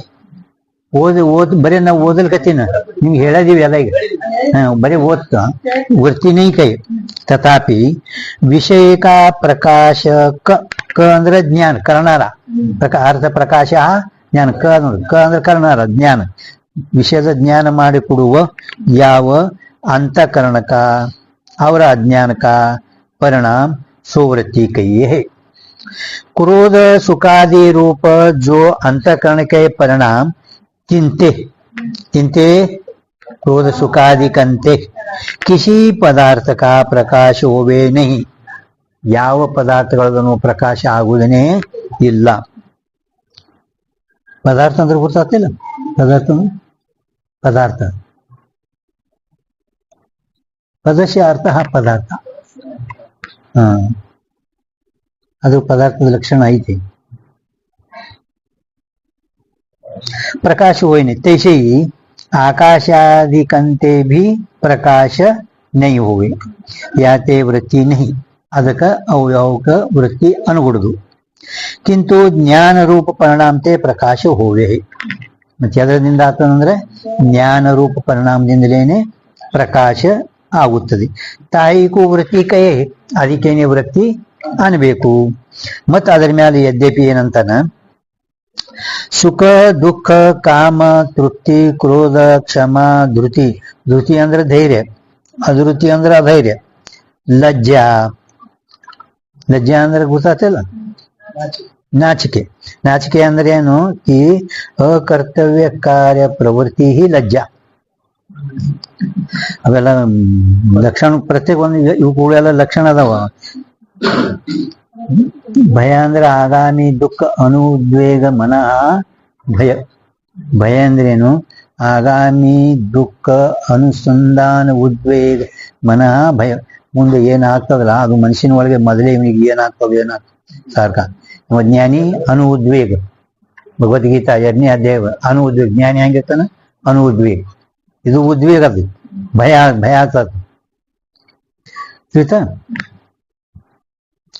ಓದ್ ಬರೀ ನಾವು ಓದಲ್ಕತ್ತೀನ, ನಿಮ್ಗೆ ಹೇಳದೀವಿ ಎಲ್ಲ ಈಗ. ಬರೀ ಓದ್ತ ವೃತ್ತಿ ನೈ ಕೈ. ತಥಾಪಿ ವಿಷಯ ಕಾ ಪ್ರಕಾಶ ಕ ಅಂದ್ರೆ ಜ್ಞಾನ ಕರ್ನಾರ, ಅರ್ಥ ಪ್ರಕಾಶ ಜ್ಞಾನ. ಕ ಅಂದ್ರೆ ಕರ್ನಾರ ಜ್ಞಾನ, ವಿಷಯದ ಜ್ಞಾನ ಮಾಡಿಕೊಡುವ ಯಾವ ಅಂತಃಕರಣಕ ಅವರ ಅಜ್ಞಾನಕ ಪರಿಣಾಮ ಸೋವೃತ್ತಿ ಕೈಯೇ ಹೇ. क्रोध सुखादि रूप जो अंतःकरण के परिणाम चिंते चिंते क्रोध सुखादि कंते किसी पदार्थ का प्रकाश होवे नहीं. ಯಾವ ಪದಾರ್ಥಗಳದನ್ನು ಪ್ರಕಾಶ ಆಗುವುದನೇ ಇಲ್ಲ. ಪದಾರ್ಥ ಅಂದ್ರೆ ಗೊತ್ತಾಗ್ತಿಲ್ಲ, ಪದಾರ್ಥ ಪದಸ್ಯ ಅರ್ಥ ಪದಾರ್ಥ. ಅದು ಪದಾರ್ಥದ ಲಕ್ಷಣ ಐತಿ. प्रकाश हुए नहीं, तैसे ही आकाश आदि कंते भी प्रकाश नहीं हुए. याते वृत्ति नहीं, ಅದಕ್ಕ ಅವಯವಕ ವೃತ್ತಿ ಅನುಗುಡುದು. ಕಿಂತು ಜ್ಞಾನ ರೂಪ ಪರಿಣಾಮತೆ ಪ್ರಕಾಶ ಹೋವೆ. ಮತ್ತೆ ಅದರಿಂದ ಆತಂದ್ರೆ ಜ್ಞಾನ ರೂಪ ಪರಿಣಾಮದಿಂದಲೇನೆ ಪ್ರಕಾಶ ಆಗುತ್ತದೆ. ತಾಯಿಗೂ ವೃತ್ತಿ ಕೈ, ಅದಕ್ಕೇನೆ ವೃತ್ತಿ ಅನ್ಬೇಕು. ಮತ್ತ ಅದರ ಮೇಲೆ ಯದ್ಯಪಿ ಏನಂತಾನ, ಸುಖ ದುಃಖ ಕಾಮ ತೃಪ್ತಿ ಕ್ರೋಧ ಕ್ಷಮ ಧೃತಿ. ಧೃತಿ ಅಂದ್ರೆ ಧೈರ್ಯ, ಅಧೃತಿ ಅಂದ್ರೆ ಅಧೈರ್ಯ. ಲಜ್ಜಾ, ಲಜ್ಜಾ ಅಂದ್ರೆ ಗೊತ್ತಾಗ್ತಿಲ್ಲ, ನಾಚಿಕೆ. ನಾಚಿಕೆ ಅಂದ್ರೆ ಏನು, ಈ ಅಕರ್ತವ್ಯ ಕಾರ್ಯ ಪ್ರವೃತ್ತಿ ಲಜ್ಜಾ. ಅವೆಲ್ಲ ಲಕ್ಷಣ, ಪ್ರತ್ಯೇಕ ಒಂದು ಇವುಗಳೆಲ್ಲ ಲಕ್ಷಣ ಅದಾವ. ಭಯ ಅಂದ್ರೆ ಆಗಾಮಿ ದುಃಖ ಅನುದ್ವೇಗ ಮನಃ ಭಯ. ಭಯ ಅಂದ್ರೇನು, ಆಗಾಮಿ ದುಃಖ ಅನುಸಂಧಾನ ಉದ್ವೇಗ ಮನಃ ಭಯ. ಮುಂದೆ ಏನಾಗ್ತದಲ್ಲ ಅದು ಮನುಷ್ಯನ ಒಳಗೆ ಮೊದಲೇ ಇವನಿಗೆ ಏನಾಗ್ತದೆ ಸಾರ್ಕ. ಜ್ಞಾನಿ ಅನು ಉದ್ವೇಗ, ಭಗವದ್ಗೀತಾ 2ನೇ ಅಧ್ಯಾಯ ಅನು ಉದ್ವೇಗ. ಜ್ಞಾನಿ ಹೆಂಗಿರ್ತಾನ, ಅನು ಉದ್ವೇಗ. ಇದು ಉದ್ವೇಗ, ಅದು ಭಯ, ಭಯ ಆಗ್ತದೆ. ತಿಳಿತಾ?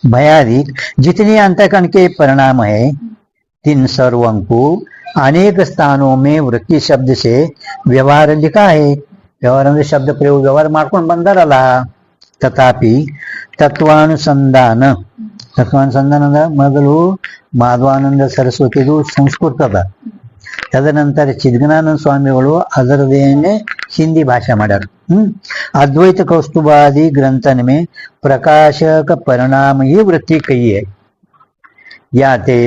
भयादि जितने अंतःकरण के परिणाम है तीन सर्वों को अनेक स्थानों में वृत्ति शब्द से व्यवहार लिखा है. व्यवहार ಅಂದ್ರೆ ಶಬ್ದ ಪ್ರಯೋಗ, ವ್ಯವಹಾರ ಮಾಡ್ಕೊಂಡು ಬಂದಾರಲ್ಲ. ತಥಾಪಿ ತತ್ವಾನುಸಂಧಾನ, ತತ್ವಾನುಸಂಧಾನ ಅಂದ್ರೆ ಮೊದಲು ಮಾಧವಾನಂದ ಸರಸ್ವತಿದು ಸಂಸ್ಕೃತದ, ತದನಂತರ ಚಿದ್ಗನಾನಂದ ಸ್ವಾಮಿಗಳು ಅದರದೇನೆ ಹಿಂದಿ ಭಾಷೆ ಮಾಡ್ಯಾರ. अद्वैत कौस्तुभादि ग्रंथन में प्रकाशक परिणाम ही वृत्ति कही है. याते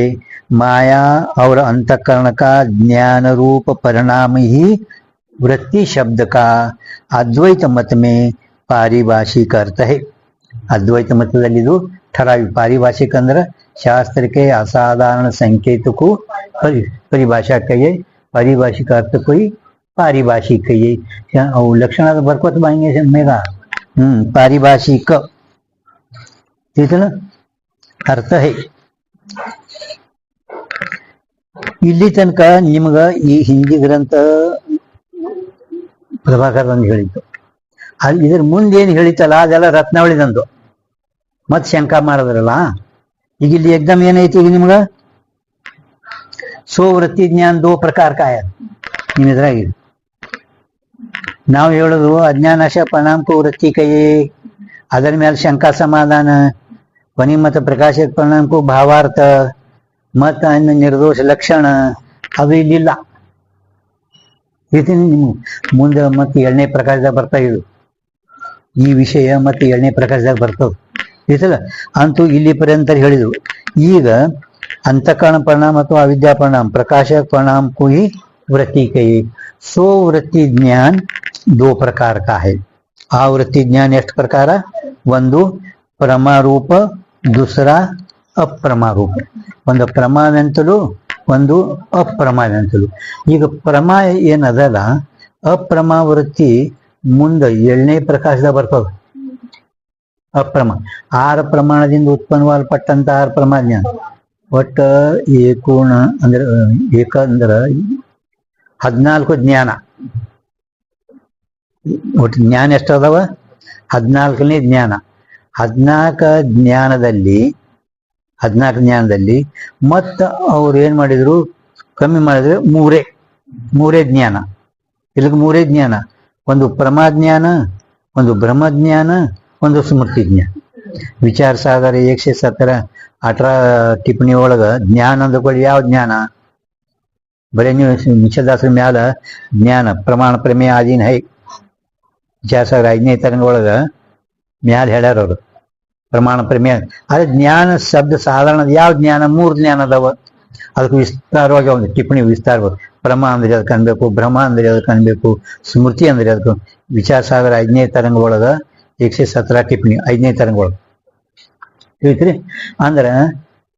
माया और अंतःकरण का ज्ञान रूप परिणाम ही वृत्ति शब्द का अद्वैत मत में पारिभाषिक अर्थ है. अद्वैत मतದಲ್ಲಿ ಇದು ठरावी. पारिभाषिक ಅಂದ್ರೆ शास्त्र के असाधारण संकेत को परिभाषा कहिए. पारिभाषिक अर्थ कोई पारिभाषिक अವು लक्षणात ಬರ್ಕೋತ ಬಾಂಗೆ ಮೇಘ पारिभाषिक अर्थ है ಇಲ್ಲಿ ತನಕ ನಿಮ್ಗ ಈ ಹಿಂದಿ ಗ್ರಂಥ ಪ್ರಭಾಕರ್ ಒಂದು ಹೇಳಿತ್ತು. ಇದ್ರ ಮುಂದೆ ಏನು ಹೇಳಿತಲ್ಲ ಅದೆಲ್ಲ ರತ್ನಾವಳಿದಂದು ಮತ್ ಶಂಕಾ ಮಾಡಿದ್ರಲ್ಲ. ಈಗ ಇಲ್ಲಿ ಎಕ್ದಮ್ ಏನೈತಿ ಈಗ ನಿಮ್ಗ ಸ್ವವೃತ್ತಿ ಜ್ಞಾನ ದೋ ಪ್ರಕಾರ ಕಾಯ ನಿಮ್ ಇದ್ರಾಗಿದೆ. ನಾವು ಹೇಳುದು ಅಜ್ಞಾನಾಶ ಪರಿಣಾಮಕ್ಕೂ ವೃತ್ತಿ ಕೈಯೇ, ಅದರ ಮೇಲೆ ಶಂಕಾ ಸಮಾಧಾನ, ಕೊನೆ ಮತ್ತು ಪ್ರಕಾಶಕ ಪರಿಣಾಮಕ್ಕೂ ಭಾವಾರ್ಥ ಮತ್ತ ಅನ್ನ ನಿರ್ದೋಷ ಲಕ್ಷಣ ಅದು ಇಲ್ಲಿಲ್ಲ. ಇದು ನಿಮ್ಗೆ ಮುಂದೆ ಮತ್ತೆ 2ನೇ ಪ್ರಕಾಶದಾಗ ಬರ್ತಾ ಇದು ಈ ವಿಷಯ ಮತ್ತೆ 2ನೇ ಪ್ರಕಾಶದಾಗ ಬರ್ತದೆ ಇದಲ್ಲ. ಅಂತೂ ಇಲ್ಲಿ ಪರ್ಯಂತ ಹೇಳಿದ್ರು. ಈಗ ಅಂತಃಕರಣ ಪರಿಣಾಮ ಅಥವಾ ಅವಿದ್ಯಾ ಪರಿಣಾಮ प्रकाशक परिणाम को ही वृत्ति कही. स्ववृत्ति ज्ञान 2 प्रकार का है. आवृत्ति ज्ञान ಎಷ್ಟು ಪ್ರಕಾರ? ಒಂದು ಪ್ರಮಾರೂಪ, दूसरा ಅಪ್ರಮಾರೂಪ. ಒಂದು ಪ್ರಮಾವೆಂತಲೂ ಒಂದು ಅಪ್ರಮಾವೆಂತಲೂ. ಈಗ ಪ್ರಮಾ ಏನದಲ್ಲ ಅಪ್ರಮಾ ವೃತ್ತಿ ಮುಂದೆ 7ನೇ ಪ್ರಕಾಶದಾಗ ಬರ್ತದೆ. ಅಪ್ರಮ 6 ಪ್ರಮಾಣದಿಂದ ಉತ್ಪನ್ನವಾಗಲ್ಪಟ್ಟಂತ 6 ಪ್ರಮಾ ಜ್ಞಾನ ಒಟ್ಟ ಏಕೋಣ ಅಂದ್ರೆ ಏಕ ಅಂದ್ರ 14 ಜ್ಞಾನ. ಒಟ್ಟು ಜ್ಞಾನ ಎಷ್ಟದಾವ? 14ನೇ ಜ್ಞಾನ. 14 ಜ್ಞಾನದಲ್ಲಿ ಮತ್ತ ಅವ್ರು ಏನ್ ಮಾಡಿದ್ರು ಕಮ್ಮಿ ಮಾಡಿದ್ರೆ ಮೂರೇ ಜ್ಞಾನ. ಇಲ್ಲಿಗೆ 3 ಜ್ಞಾನ. ಒಂದು ಪ್ರಮಾಜ್ಞಾನ, ಒಂದು ಬ್ರಹ್ಮಜ್ಞಾನ, ಒಂದು ಸ್ಮೃತಿ ಜ್ಞಾನ. ವಿಚಾರ ಸಾಗರ 117 ಟಿಪ್ಪಣಿ ಒಳಗ ಜ್ಞಾನ ಅಂದ್ಕೊಳ್ಳಿ. ಯಾವ ಜ್ಞಾನ? ಬರೀ ನೀವು ನಿಷೇಧಾಸ್ತ್ರ ಮ್ಯಾಲ ಜ್ಞಾನ ಪ್ರಮಾಣ ಪ್ರಮೇಯ ಆದೀನ ಹೈ. ವಿಚಾರ ಸಾಗರ 5ನೇ ತರಂಗ ಒಳಗ ಮ್ಯಾಲ ಹೇಳ್ಯಾರ ಅವರು ಪ್ರಮಾಣ ಪ್ರಮೇಯ. ಅದೇ ಜ್ಞಾನ ಶಬ್ದ ಸಾಧಾರಣ ಯಾವ ಜ್ಞಾನ? 3 ಜ್ಞಾನ ಅದಾವ. ಅದಕ್ಕೆ ವಿಸ್ತಾರವಾಗಿ ಒಂದು ಟಿಪ್ಪಣಿ ವಿಸ್ತಾರ. ಪ್ರಮಾ ಅಂದ್ರೆ ಅದಕ್ಕೆ ಅನ್ಬೇಕು, ಭ್ರಮ ಅಂದ್ರೆ ಅದಕ್ಕೆ ಅನ್ಬೇಕು, ಸ್ಮೃತಿ ಅಂದ್ರೆ ಅದಕ್ಕೆ. ವಿಚಾರ ಸಾಗರ 5ನೇ ತರಂಗ ಒಳಗ 117 ಟಿಪ್ಪಣಿ 5ನೇ ತರಂಗ ಒಳಗ ತಿಳಿತ್ರಿ. ಅಂದ್ರ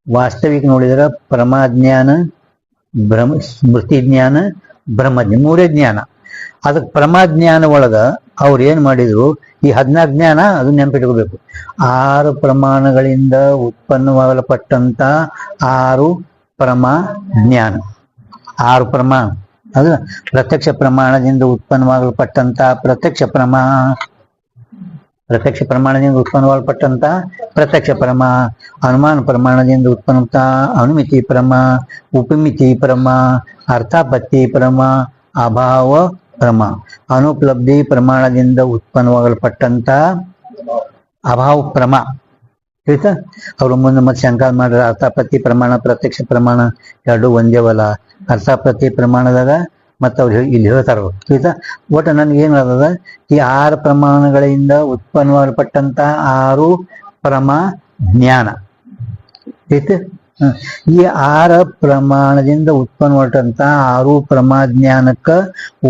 ವಾಸ್ತವಿಕ ನೋಡಿದ್ರ ಪ್ರಮಾಜ್ಞಾನ, ಸ್ಮೃತಿ ಜ್ಞಾನ, ಬ್ರಹ್ಮಜ್ಞಾನ 3 ಜ್ಞಾನ. ಅದಕ್ಕೆ ಪ್ರಮಾಜ್ಞಾನ ಒಳಗ ಅವ್ರು ಏನ್ ಮಾಡಿದ್ರು, ಈ 14 ಜ್ಞಾನ ಅದು ನೆನಪಿಟ್ಕೋಬೇಕು. 6 ಪ್ರಮಾಣಗಳಿಂದ ಉತ್ಪನ್ನವಾಗಲ್ಪಟ್ಟಂತ 6 ಪ್ರಮಾ ಜ್ಞಾನ. 6 ಪ್ರಮಾಣ ಅದು ಪ್ರತ್ಯಕ್ಷ ಪ್ರಮಾಣದಿಂದ ಉತ್ಪನ್ನವಾಗಲ್ಪಟ್ಟಂತ ಪ್ರತ್ಯಕ್ಷ ಪ್ರಮಾಣದಿಂದ ಉತ್ಪನ್ನವಾಗಲ್ಪಟ್ಟಂತ ಪ್ರತ್ಯಕ್ಷ ಪ್ರಮಾ, ಅನುಮಾನ ಪ್ರಮಾಣದಿಂದ ಉತ್ಪನ್ನ ಅನುಮಿತಿ ಪ್ರಮಾ, ಉಪಮಿತಿ ಪ್ರಮಾ, ಅರ್ಥಾಪತ್ತಿ ಪ್ರಮಾ, ಅಭಾವ ಪ್ರಮಾ. ಅನುಪಲಬ್ಧಿ ಪ್ರಮಾಣದಿಂದ ಉತ್ಪನ್ನವಾಗಲ್ಪಟ್ಟಂತ ಅಭಾವ ಪ್ರಮಾ. ಆಯ್ತಾ? ಅವ್ರು ಮುಂದೆ ಮತ್ತೆ ಶಂಕಾ ಮಾಡಿದ್ರೆ ಅರ್ಥಾಪತ್ತಿ ಪ್ರಮಾಣ ಪ್ರತ್ಯಕ್ಷ ಪ್ರಮಾಣ 2 ಒಂದೇವಲ್ಲ. ಅರ್ಥಾಪತ್ತಿ ಪ್ರಮಾಣದಾಗ ಮತ್ತೆ ಅವ್ರು ಇಲ್ಲಿ ಹೇಳ್ತಾರ. ಆಯ್ತಾ? ಒಟ್ಟು ನನ್ಗೇನದ ಈ 6 ಪ್ರಮಾಣಗಳಿಂದ ಉತ್ಪನ್ನವಾಗಲ್ಪಟ್ಟಂತ 6 ಪ್ರಮಾ ಜ್ಞಾನ ಆಯ್ತು. ಈ 6 ಪ್ರಮಾಣದಿಂದ ಉತ್ಪನ್ನವಾಗಂತ 6 ಪ್ರಮಾ ಜ್ಞಾನಕ್ಕ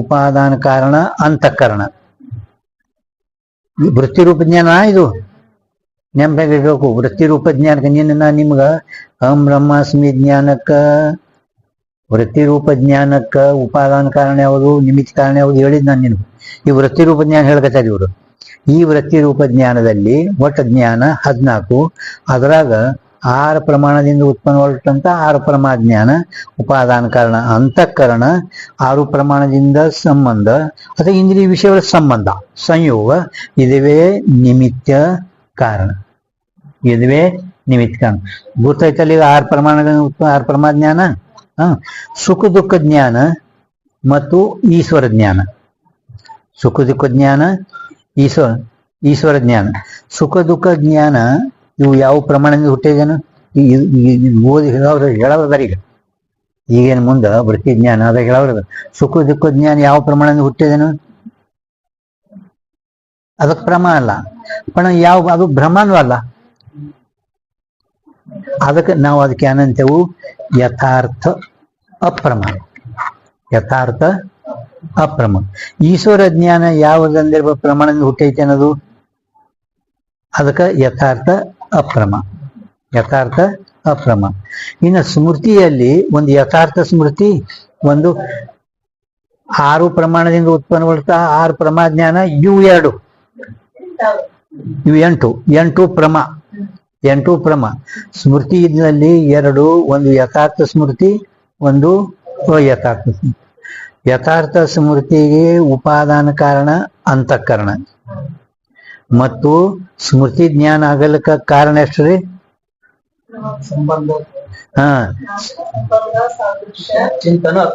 ಉಪಾದಾನ ಕಾರಣ ಅಂತಃಕರಣ. ವೃತ್ತಿರೂಪ ಜ್ಞಾನ ಇದು ನೆನಪಾಗಿರ್ಬೇಕು. ವೃತ್ತಿರೂಪ ಜ್ಞಾನಕ್ಕೆ ನಿನ್ನ ನಿಮ್ಗ ಅಹಂ ಬ್ರಹ್ಮಾಸ್ಮಿ ಜ್ಞಾನಕ್ಕ ವೃತ್ತಿರೂಪ ಜ್ಞಾನಕ್ಕ ಉಪಾದಾನ ಕಾರಣ ಯಾವುದು, ನಿಮಿತ್ತ ಕಾರಣ ಯಾವುದು ಹೇಳಿದ್ ನಾನು ನಿನ್ಗೆ. ಈ ವೃತ್ತಿರೂಪ ಜ್ಞಾನ ಹೇಳ್ಕತ್ತಾರೆ ಇವರು. ಈ ವೃತ್ತಿರೂಪ ಜ್ಞಾನದಲ್ಲಿ ಒಟ್ಟು ಜ್ಞಾನ 14. ಅದರಾಗ 6 ಪ್ರಮಾಣದಿಂದ ಉತ್ಪನ್ನವಾಗಂತ 6 ಪ್ರಮಾ ಜ್ಞಾನ ಉಪಾದಾನ ಕಾರಣ ಅಂತಃಕರಣ. 6 ಪ್ರಮಾಣದಿಂದ ಸಂಬಂಧ ಅಥವಾ ಇಂದ್ರಿಯ ವಿಷಯಗಳ ಸಂಬಂಧ ಸಂಯೋಗ. ಇದುವೇ ನಿಮಿತ್ತ ಕಾರಣ. ಇದುವೇ ನಿಮಿತ್ತ ಕಾರಣ. ಗೊತ್ತಾಯ್ತಲ್ಲ ಈಗ 6 ಪ್ರಮಾಣಗಳಿಂದ 6 ಪ್ರಮಾ ಜ್ಞಾನ. ಸುಖ ದುಃಖ ಜ್ಞಾನ ಮತ್ತು ಈಶ್ವರ ಜ್ಞಾನ. ಸುಖ ದುಃಖ ಜ್ಞಾನ, ಈಶ್ವರ ಜ್ಞಾನ. ಸುಖ ದುಃಖ ಜ್ಞಾನ ಇವು ಯಾವ ಪ್ರಮಾಣದಿಂದ ಹುಟ್ಟಿದೇನು ಓದಿ ಹೇಳೋದಾರ. ಈಗೇನು ಮುಂದೆ ವೃತ್ತಿ ಜ್ಞಾನ ಅದ ಹೇಳೋದ. ಸುಖ ದುಃಖ ಜ್ಞಾನ ಯಾವ ಪ್ರಮಾಣದಿಂದ ಹುಟ್ಟಿದೇನು? ಅದಕ್ಕೆ ಪ್ರಮಾಣ ಅಲ್ಲ. ಯಾವ ಅದು ಭ್ರಮನೂ ಅಲ್ಲ. ಅದಕ್ಕೆ ನಾವು ಅದಕ್ಕೆ ಏನಂತೇವು? ಯಥಾರ್ಥ ಅಪ್ರಮಾಣ. ಯಥಾರ್ಥ ಅಪ್ರಮಾಣ. ಈಶ್ವರ ಜ್ಞಾನ ಯಾವುದಂದ್ರೆ ಪ್ರಮಾಣದಿಂದ ಹುಟ್ಟೈತೆ ಅನ್ನೋದು ಅದಕ್ಕೆ ಯಥಾರ್ಥ ಅಪ್ರಮಾಣ. ಯಥಾರ್ಥ ಅಪ್ರಮಾಣ. ಇನ್ನು ಸ್ಮೃತಿಯಲ್ಲಿ ಒಂದು ಯಥಾರ್ಥ ಸ್ಮೃತಿ, ಒಂದು 6 ಪ್ರಮಾಣದಿಂದ ಉತ್ಪನ್ನಗೊಳ್ತಾ 6 ಪ್ರಮಾ ಜ್ಞಾನ, ಇವು 2, ಇವು 8 ಪ್ರಮ, 8 ಪ್ರಮ. ಸ್ಮೃತಿ ಇದರಲ್ಲಿ 2, ಒಂದು ಯಥಾರ್ಥ ಸ್ಮೃತಿ, ಒಂದು ಯಥಾರ್ಥ ಸ್ಮೃತಿ. ಯಥಾರ್ಥ ಸ್ಮೃತಿಗೆ ಉಪಾದಾನ ಕಾರಣ ಅಂತಃಕರಣ, ಮತ್ತು ಸ್ಮೃತಿ ಜ್ಞಾನ ಆಗಲಿಕ್ಕ ಕಾರಣ ಎಷ್ಟ್ರಿ?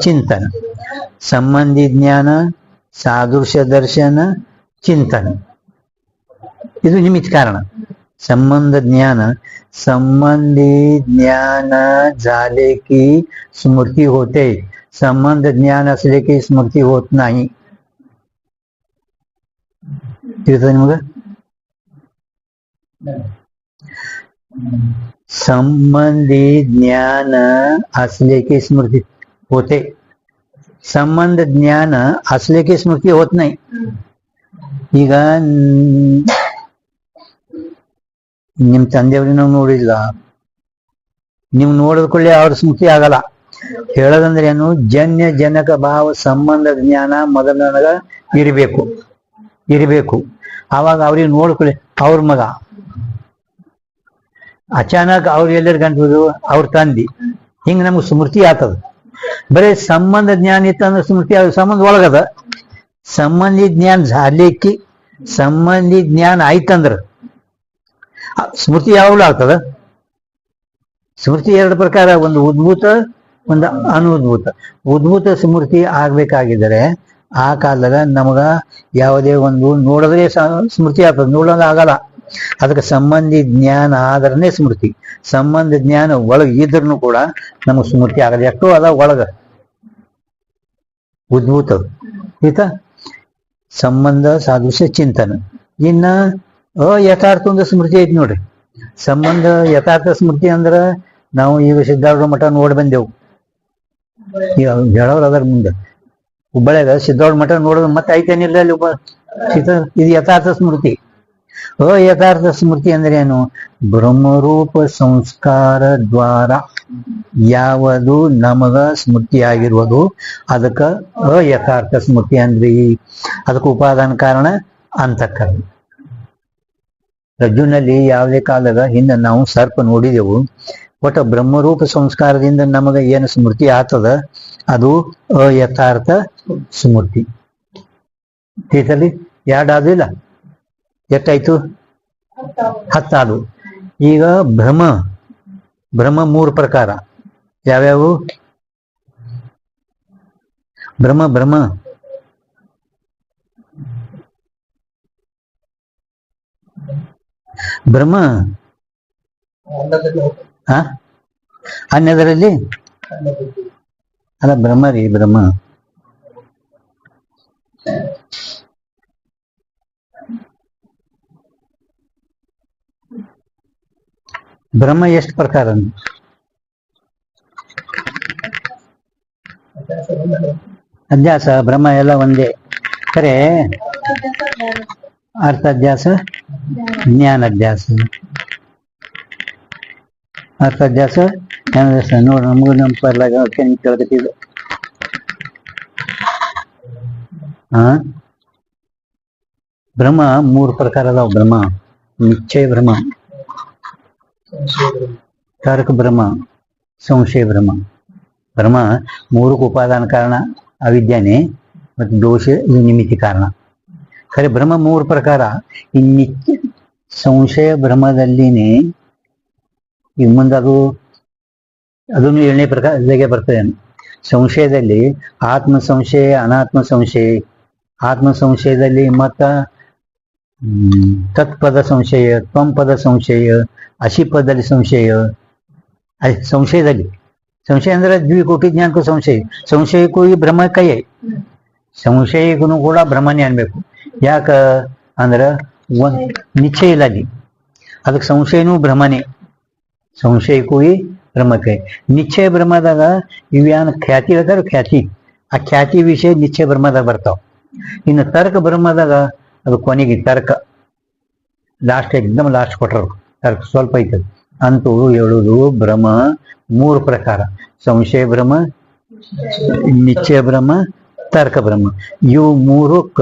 ಚಿಂತನ. ಸಂಬಂಧಿ ಜ್ಞಾನ, ಸಾದೃಶ್ಯ ದರ್ಶನ, ಚಿಂತನ, ಇದು ನಿಮಿತ್ತ ಕಾರಣ. संबंधी ज्ञान झाले की स्मृती होते, संबंध ज्ञान असले की स्मृती होत नाही. मग संबंधी ज्ञान असले की स्मृती होते, संबंध ज्ञान असले की स्मृती होत नाही. ಈಗ ನಿಮ್ ತಂದೆಯವ್ರಿಗೆ ನಾವು ನೋಡಿಲ್ಲ, ನೀವು ನೋಡಿದ ಕೊಳ್ಳೆ ಅವ್ರ ಸ್ಮೃತಿ ಆಗಲ್ಲ. ಹೇಳೋದಂದ್ರೆ ಏನು? ಜನ್ಯ ಜನಕ ಭಾವ ಸಂಬಂಧ ಜ್ಞಾನ ಮೊದಲ ನನಗ ಇರಬೇಕು. ಆವಾಗ ಅವ್ರಿಗೆ ನೋಡ್ಕೊಳ್ಳಿ ಅವ್ರ ಮಗ, ಅಚಾನಕ್ ಅವ್ರು ಎಲ್ಲರ ಗಂಟುದು ಅವ್ರ ತಂದಿ, ಹಿಂಗ ನಮ್ಗೆ ಸ್ಮೃತಿ ಆಗ್ತದ. ಬರೀ ಸಂಬಂಧ ಜ್ಞಾನ ಇತ್ತಂದ್ರೆ ಸ್ಮೃತಿ ಆಗ, ಸಂಬಂಧ ಒಳಗದ. ಸಂಬಂಧಿ ಜ್ಞಾನ ಜಾಲಿಕ್ಕಿ ಸಂಬಂಧಿ ಜ್ಞಾನ ಆಯ್ತಂದ್ರ ಸ್ಮೃತಿ ಯಾವಾಗಲೂ ಆಗ್ತದ. ಸ್ಮೃತಿ 2 ಪ್ರಕಾರ, ಒಂದು ಉದ್ಭೂತ, ಒಂದು ಅನುದ್ಭೂತ. ಉದ್ಭೂತ ಸ್ಮೃತಿ ಆಗ್ಬೇಕಾಗಿದ್ದರೆ ಆ ಕಾಲದಾಗ ನಮಗ ಯಾವುದೇ ಒಂದು ನೋಡಿದ್ರೆ ಸ್ಮೃತಿ ಆಗ್ತದೆ, ನೋಡೋದು ಆಗಲ್ಲ. ಅದಕ್ಕೆ ಸಂಬಂಧಿ ಜ್ಞಾನ ಆದ್ರನೇ ಸ್ಮೃತಿ. ಸಂಬಂಧ ಜ್ಞಾನ ಒಳಗೆ ಇದ್ರೂ ಕೂಡ ನಮಗೆ ಸ್ಮೃತಿ ಆಗಲ್ಲ. ಎಷ್ಟೋ ಅದ ಒಳಗ ಉದ್ಭೂತ ಆಯ್ತಾ. ಸಂಬಂಧ ಸಾದೃಶ್ಯ ಚಿಂತನ. ಇನ್ನ ಯಥಾರ್ಥ ಒಂದು ಸ್ಮೃತಿ ಐತಿ ನೋಡ್ರಿ. ಸಂಬಂಧ ಯಥಾರ್ಥ ಸ್ಮೃತಿ ಅಂದ್ರ ನಾವು ಈಗ ಸಿದ್ಧಾರೂಢ ಮಠ ನೋಡಿ ಬಂದೆವು. ಈಗ ಹೇಳೋರು ಅದರ ಮುಂದೆ ಹುಬ್ಬಳ್ಳಿಯಾಗ ಸಿದ್ಧಾರೂಢ ಮಠ ನೋಡೋದು ಮತ್ತೆ ಐತೇನಿಲ್ಲ ಅಲ್ಲಿ ಇದು ಯಥಾರ್ಥ ಸ್ಮೃತಿ. ಯಥಾರ್ಥ ಸ್ಮೃತಿ ಅಂದ್ರೆ ಏನು? ಬ್ರಹ್ಮರೂಪ ಸಂಸ್ಕಾರ ದ್ವಾರ ಯಾವುದು ನಮಗ ಸ್ಮೃತಿ ಆಗಿರುವುದು ಅದಕ್ಕ ಯಥಾರ್ಥ ಸ್ಮೃತಿ ಅಂದ್ರಿ. ಅದಕ್ಕೆ ಉಪಾದಾನ ಕಾರಣ ಅಂತಃಕರಣ. ರಜ್ಜುನಲ್ಲಿ ಯಾವುದೇ ಕಾಲದಾಗ ಹಿಂದೆ ನಾವು ಸರ್ಪ ನೋಡಿದೆವು. ಒಟ್ಟ ಬ್ರಹ್ಮರೂಪ ಸಂಸ್ಕಾರದಿಂದ ನಮಗ ಏನು ಸ್ಮೃತಿ ಆಗ್ತದ ಅದು ಯಥಾರ್ಥ ಸ್ಮೃತಿ. ತೀರ್ಥಲ್ಲಿ 2 ಆದು ಇಲ್ಲ, ಎಷ್ಟಾಯ್ತು? 10 ಆದು. ಈಗ ಭ್ರಮ 3 ಪ್ರಕಾರ ಯಾವ್ಯಾವು? ಭ್ರಮ ಅನ್ಯದರಲ್ಲಿ ಅಲ್ಲ, ಭ್ರಮ ರೀ, ಭ್ರಮ ಎಷ್ಟು ಪ್ರಕಾರ? ಅಧ್ಯಾಸ ಭ್ರಮ ಎಲ್ಲ ಒಂದೇ. ಖರೆ ಅರ್ಥಾಧ್ಯಾಸ, ಜ್ಞಾನಾಧ್ಯಾಸ. ಅರ್ಥಾಧ್ಯಾಸ, ಜ್ಞಾನಾಧ್ಯಾಸ ನೋಡಿ ನಮಗೂ ನಮ್ಮ ಪರ್ಲಾಗ ಕೇಳ್ಕತ್ತಿದ್ದು. ಭ್ರಮ 3 ಪ್ರಕಾರ ಅದಾವ. ಭ್ರಮ ನಿಶ್ಚಯ ಭ್ರಮ, ತರ್ಕ ಭ್ರಮ, ಸಂಶಯ ಭ್ರಮ. ಭ್ರಮ 3ಕ್ಕೆ ಉಪಾದಾನ ಕಾರಣ ಅವಿದ್ಯಾನೆ ಮತ್ತು ದೋಷ ನಿಮಿತ್ತಿ ಕಾರಣ. ಖರೆ ಭ್ರಮ 3 ಪ್ರಕಾರ. ಈ ನಿತ್ಯ ಸಂಶಯ ಭ್ರಮದಲ್ಲಿನೇ ಈಗ ಮುಂದೆ ಅದನ್ನು 7ನೇ ಪ್ರಕಾರದಾಗೆ ಬರ್ತದೆ. ಸಂಶಯದಲ್ಲಿ ಆತ್ಮ ಸಂಶಯ, ಅನಾತ್ಮ ಸಂಶಯ. ಆತ್ಮ ಸಂಶಯದಲ್ಲಿ ಮತ್ತ ತತ್ಪದ ಸಂಶಯ, ತ್ವಂಪದ ಸಂಶಯ, ಅಶಿಪದಲ್ಲಿ ಸಂಶಯ. ಸಂಶಯದಲ್ಲಿ ಸಂಶಯ ಅಂದ್ರೆ ದ್ವಿಕೋಟಿ ಜ್ಞಾನಕ್ಕೂ ಸಂಶಯಕ್ಕೂ ಈ ಭ್ರಮ ಕೈ. ಸಂಶಯಕ್ಕೂ ಕೂಡ ಭ್ರಮನೇ ಅನ್ಬೇಕು. ಯಾಕ ಅಂದ್ರ ನಿಶ್ಚಯ ಇಲ್ಲ ಅಲ್ಲಿ, ಅದಕ್ಕೆ ಸಂಶಯನೂ ಭ್ರಮನೇ. ಸಂಶಯಕ್ಕೂ ಈ ಭ್ರಮಕ್ಕೆ. ನಿಶ್ಚಯ ಭ್ರಮದಾಗ ಇವ್ಯಾನ ಖ್ಯಾತಿ ಹೇಳ್ತಾರ, ಖ್ಯಾತಿ. ಆ ಖ್ಯಾತಿ ವಿಷಯ ನಿಶ್ಚಯ ಭ್ರಮದಾಗ ಬರ್ತಾವ. ಇನ್ನು ತರ್ಕ ಭ್ರಮದಾಗ ಅದು ಕೊನೆಗೆ ತರ್ಕ ಲಾಸ್ಟ್, ಎಕ್ದಮ್ ಲಾಸ್ಟ್ ಕೊಟ್ಟರು. ತರ್ಕ ಸ್ವಲ್ಪ ಐತದ ಅಂತೂ ಹೇಳುದು. ಭ್ರಮ 3 ಪ್ರಕಾರ: ಸಂಶಯ ಭ್ರಮ, ನಿಶ್ಚಯ ಭ್ರಮ, ತರ್ಕ ಬ್ರಹ್ಮ. ಇವು ಮೂರಕ್ಕ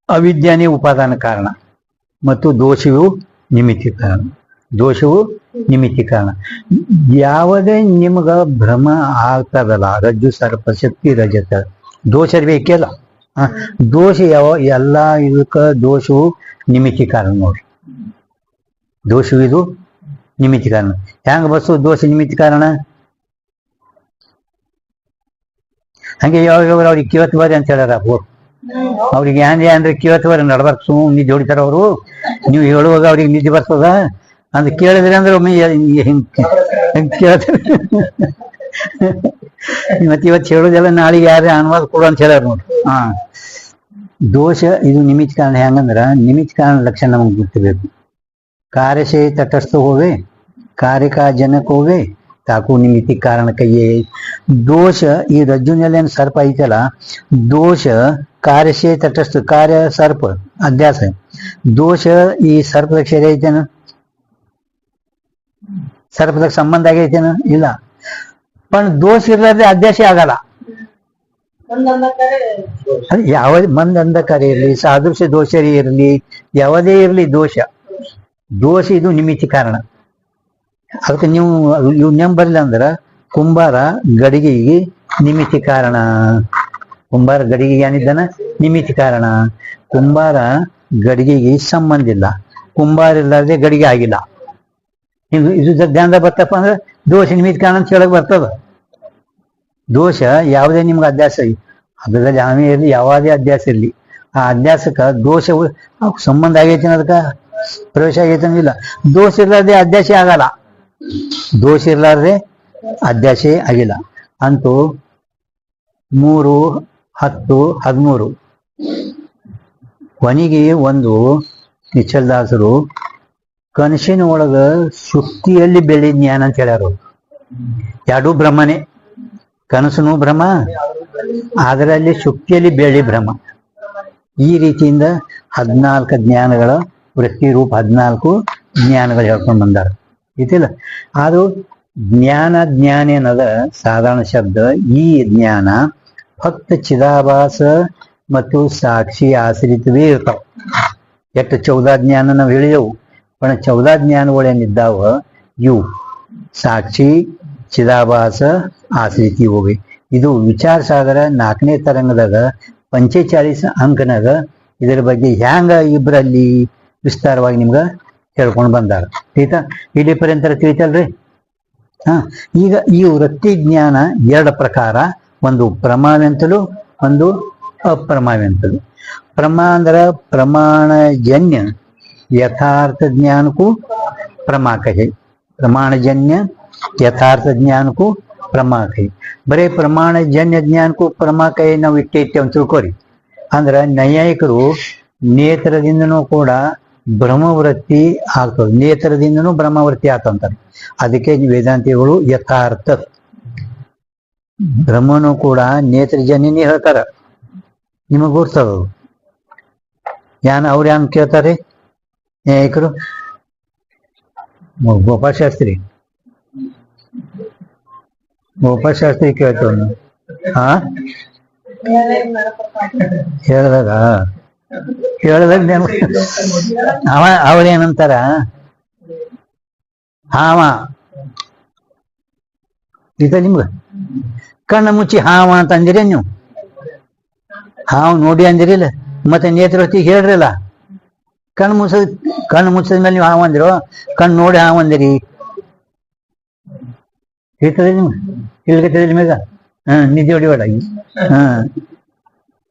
ಅವಿದ್ಯಾನೇ ಉಪಾದಾನ ಕಾರಣ ಮತ್ತು ದೋಷವು ನಿಮಿತ್ತಿ ಕಾರಣ. ದೋಷವು ನಿಮಿತ್ತಿ ಕಾರಣ. ಯಾವುದೇ ನಿಮ್ಗ ಭ್ರಮ ಆಗ್ತದಲ್ಲ, ರಜ್ಜು ಸರ್ಪ ಶಕ್ತಿ ರಜತ ದೋಷ ಬೇಕಲ್ಲ. ದೋಷ ಎಲ್ಲ ಇದಕ್ಕ ದೋಷವು ನಿಮಿತ್ತಿ ಕಾರಣ ನೋಡ್ರಿ. ದೋಷವು ಇದು ನಿಮಿತ್ತಿ ಕಾರಣ. ಹೆಂಗ ಬಸ್ಸು ದೋಷ ನಿಮಿತ್ತಿ ಕಾರಣ? ಹಂಗೆ ಯಾವಾಗ ಅವ್ರಿಗೆ ಕಿವತ್ತು ಬರ್ರಿ ಅಂತ ಹೇಳ್ಯಾರ. ಅವ್ರಿಗೆ ಏನ್ರಿ ಕಿವತ್ತು ಬರ್ರಿ ನಡ್ಬಾರ್ದು, ನಿದ್ದೆ ಹೊಡಿತಾರ ಅವರು. ನೀವು ಹೇಳುವಾಗ ಅವ್ರಿಗೆ ನಿದ್ದೆ ಬರ್ತದ ಅಂತ ಕೇಳಿದ್ರಿ ಅಂದ್ರೆ ಒಮ್ಮೆ ಹಿಂಗ್ ಕೇಳ್ತಾರೆ. ಮತ್ತೆ ಇವತ್ತು ಹೇಳೋದೆಲ್ಲ ನಾಳೆಗೆ ಯಾರೇ ಅನುವಾದ ಕೊಡು ಅಂತ ಹೇಳ್ಯಾರ ನೋಡ್ರಿ. ದೋಷ ಇದು ನಿಮಿತ್ತ ಕಾರಣ. ಹೆಂಗಂದ್ರ ನಿಮಿತ್ತ ಕಾರಣ ಲಕ್ಷಣ ನಮಗೆ ಗೊತ್ತಿರಬೇಕು. कार्य से तटस्थ होवे, कार्य का जनक होवे, ताकू निमित्ति कारण कहिए. दोष ಈ ರಜ್ಜುನಲ್ಲಿ ಏನು ಸರ್ಪ ಐತಲ್ಲ, ದೋಷ ಕಾರ್ಯ से तटस्थ, ಕಾರ್ಯ ಸರ್ಪ ಅಧ್ಯಾಸ. ದೋಷ ಈ ಸರ್ಪದ ಕ್ಷೇತ್ರ ಐತೇನ? ಸರ್ಪದಾಗ ಸಂಬಂಧ ಆಗೈತೇನ? ಇಲ್ಲ. पण ದೋಷ ಇರಲಾರ್ದೆ ಅಧ್ಯಾಸ ಆಗಲ್ಲ. ಅದು ಯಾವುದೇ ಮಂದ ಅಂಧಕಾರ ಇರಲಿ, ಸಾದೃಶ್ಯ ದೋಷ ಇರಲಿ, ಯಾವುದೇ ಇರಲಿ ದೋಷ ಇದು ನಿಮಿತ್ತಿ ಕಾರಣ. ಅದಕ್ಕೆ ನೀವು ಇವ್ ನೆಂಬರ್ಲಿ ಅಂದ್ರ ಕುಂಬಾರ ಗಡಿಗೆಗೆ ನಿಮಿತ್ತಿ ಕಾರಣ. ಕುಂಬಾರ ಗಡಿಗೆಗೆ ಏನಿದ್ದಾನ? ನಿಮಿತ್ತಿ ಕಾರಣ. ಕುಂಬಾರ ಗಡಿಗೆಗೆ ಸಂಬಂಧ ಇಲ್ಲ. ಕುಂಬಾರ ಇಲ್ಲಾರ್ದೆ ಗಡಿಗೆ ಆಗಿಲ್ಲ. ಇದು ಧ್ಯಾನದ ಬರ್ತಪ್ಪ ಅಂದ್ರೆ ದೋಷ ನಿಮಿತ್ತಿ ಕಾರಣ ಅಂತ ಹೇಳಕ್ ಬರ್ತದ. ದೋಷ ಯಾವುದೇ ನಿಮ್ಗೆ ಅಧ್ಯಾಸ ಅದರಲ್ಲಿ ಆಮೆ ಇರಲಿ, ಯಾವುದೇ ಅಧ್ಯಾಸ ಇರಲಿ, ಆ ಅಧ್ಯಾಸಕ್ಕ ದೋಷ ಸಂಬಂಧ ಆಗೈತಿ ಅದಕ್ಕ ಪ್ರವೇಶ ಆಗೈತೆ ಇಲ್ಲ. ದೋಷ ಇರ್ಲಾರ್ದೆ ಅಧ್ಯಾಸ ಆಗಲ್ಲ. ದೋಷ ಇರ್ಲಾರ್ದೆ ಅಧ್ಯಾಸ ಆಗಿಲ್ಲ. ಅಂತೂ 3, 10, 13 ಕೊನೆಗೆ ಒಂದು ನಿಚ್ಚಲ್ದಾಸರು ಕನಸಿನ ಒಳಗ ಶುಕ್ತಿಯಲ್ಲಿ ಬೆಳಿ ಜ್ಞಾನ ಅಂತ ಹೇಳ್ಯಾರು. ಎರಡೂ ಬ್ರಹ್ಮನೇ. ಕನಸುನು ಬ್ರಹ್ಮ, ಅದರಲ್ಲಿ ಶುಕ್ತಿಯಲ್ಲಿ ಬೆಳಿ ಬ್ರಹ್ಮ. ಈ ರೀತಿಯಿಂದ 14 ಜ್ಞಾನಗಳ ವೃತ್ತಿ ರೂಪ 14 ಜ್ಞಾನಗಳು ಹೇಳ್ಕೊಂಡು ಬಂದಾರ ಐತಿಲ್ಲ. ಅದು ಜ್ಞಾನ ಏನದ ಸಾಧಾರಣ ಶಬ್ದ. ಈ ಜ್ಞಾನ ಫಕ್ತ ಚಿದಾಭಾಸ ಮತ್ತು ಸಾಕ್ಷಿ ಆಶ್ರಿತವೇ ಇರ್ತಾವ. ಎಷ್ಟು 14 ಜ್ಞಾನ ನಾವು ಹೇಳಿದೆವು. पण 14 ಜ್ಞಾನಗಳೇನಿದ್ದಾವ ಇವು ಸಾಕ್ಷಿ, ಚಿದಾಭಾಸ, ಆಶ್ರಿತಿ ಹೋಗಿ. ಇದು ವಿಚಾರ ಸಾಗರ 4ನೇ ತರಂಗದಾಗ 45 ಅಂಕನಾಗ ಇದರ ಬಗ್ಗೆ ಹ್ಯಾಂಗ ಇಬ್ಬರಲ್ಲಿ ವಿಸ್ತಾರವಾಗಿ ನಿಮ್ಗ ಹೇಳ್ಕೊಂಡು ಬಂದಾರ. ಆಯ್ತಾ? ಇಲ್ಲಿ ಪರ್ಯಂತರ ತಿಳಿತಲ್ರಿ. ಈಗ ಈ ವೃತ್ತಿ ಜ್ಞಾನ 2 ಪ್ರಕಾರ. ಒಂದು ಪ್ರಮಾವೆಂತಲೂ, ಒಂದು ಅಪ್ರಮಾವೆಂತಲೂ. ಪ್ರಮಾ ಅಂದ್ರ ಪ್ರಮಾಣಜನ್ಯ ಯಥಾರ್ಥ ಜ್ಞಾನಕ್ಕೂ ಪ್ರಮಾ ಕಹೆ. ಪ್ರಮಾಣಜನ್ಯ ಯಥಾರ್ಥ ಜ್ಞಾನಕ್ಕೂ ಪ್ರಮಾ ಕಹೆ. ಬರೀ ಪ್ರಮಾಣಜನ್ಯ ಜ್ಞಾನಕ್ಕೂ ಪ್ರಮಾ ಕಹೆ ನಾವು ಇಟ್ಟೆ ಅಂತ ತಿಳ್ಕೊರಿ. ಅಂದ್ರ ನೈಯಾಯಿಕರು ನೇತ್ರದಿಂದನೂ ಕೂಡ ಬ್ರಹ್ಮವೃತ್ತಿ ಆಗ್ತದೆ, ನೇತ್ರದಿಂದನೂ ಬ್ರಹ್ಮವೃತ್ತಿ ಆಗ್ತಂತಾರೆ. ಅದಕ್ಕೆ ವೇದಾಂತಿಗಳು ಯಥಾರ್ಥ ಬ್ರಹ್ಮನು ಕೂಡ ನೇತ್ರಜನ್ಯನೇ ಹೇಳ್ತಾರ. ನಿಮಗ್ ಗೊತ್ತದ ಅವ್ರು ಯಾನ್ ಕೇಳ್ತಾರೆ ನ್ಯಾಯಿಕರು? ಗೋಪಾಲಶಾಸ್ತ್ರಿ ಕೇಳ್ತವನು. ಹೇಳ್ದಾಗ ಅವ್ರೇನಂತಾರ, ಹಾವ ಈಗ ನಿಮ್ಗ ಕಣ್ಣು ಮುಚ್ಚಿ ಹಾವ ಅಂತ ಅಂದಿರಿ ನೀವು. ಹಾವು ನೋಡಿ ಅಂದಿರಿಲ್ಲ, ಮತ್ತೆ ನೇತ್ರವರ್ತಿಗೆ ಹೇಳ್ರಲ್ಲ. ಕಣ್ಣು ಮುಚ್ಚಿದ ಮೇಲೆ ನೀವು ಹಾವು ಅಂದಿರೋ, ಕಣ್ಣು ನೋಡಿ ಹಾವು ಅಂದಿರಿ. ಹೇಳ್ತದೆ ನಿಮ್ಗೆ? ಇಲ್ಗತ್ತದೆ ನಿಮಗ? ನಿದ್ದೆ ಹೊಡಿಬೇಡ.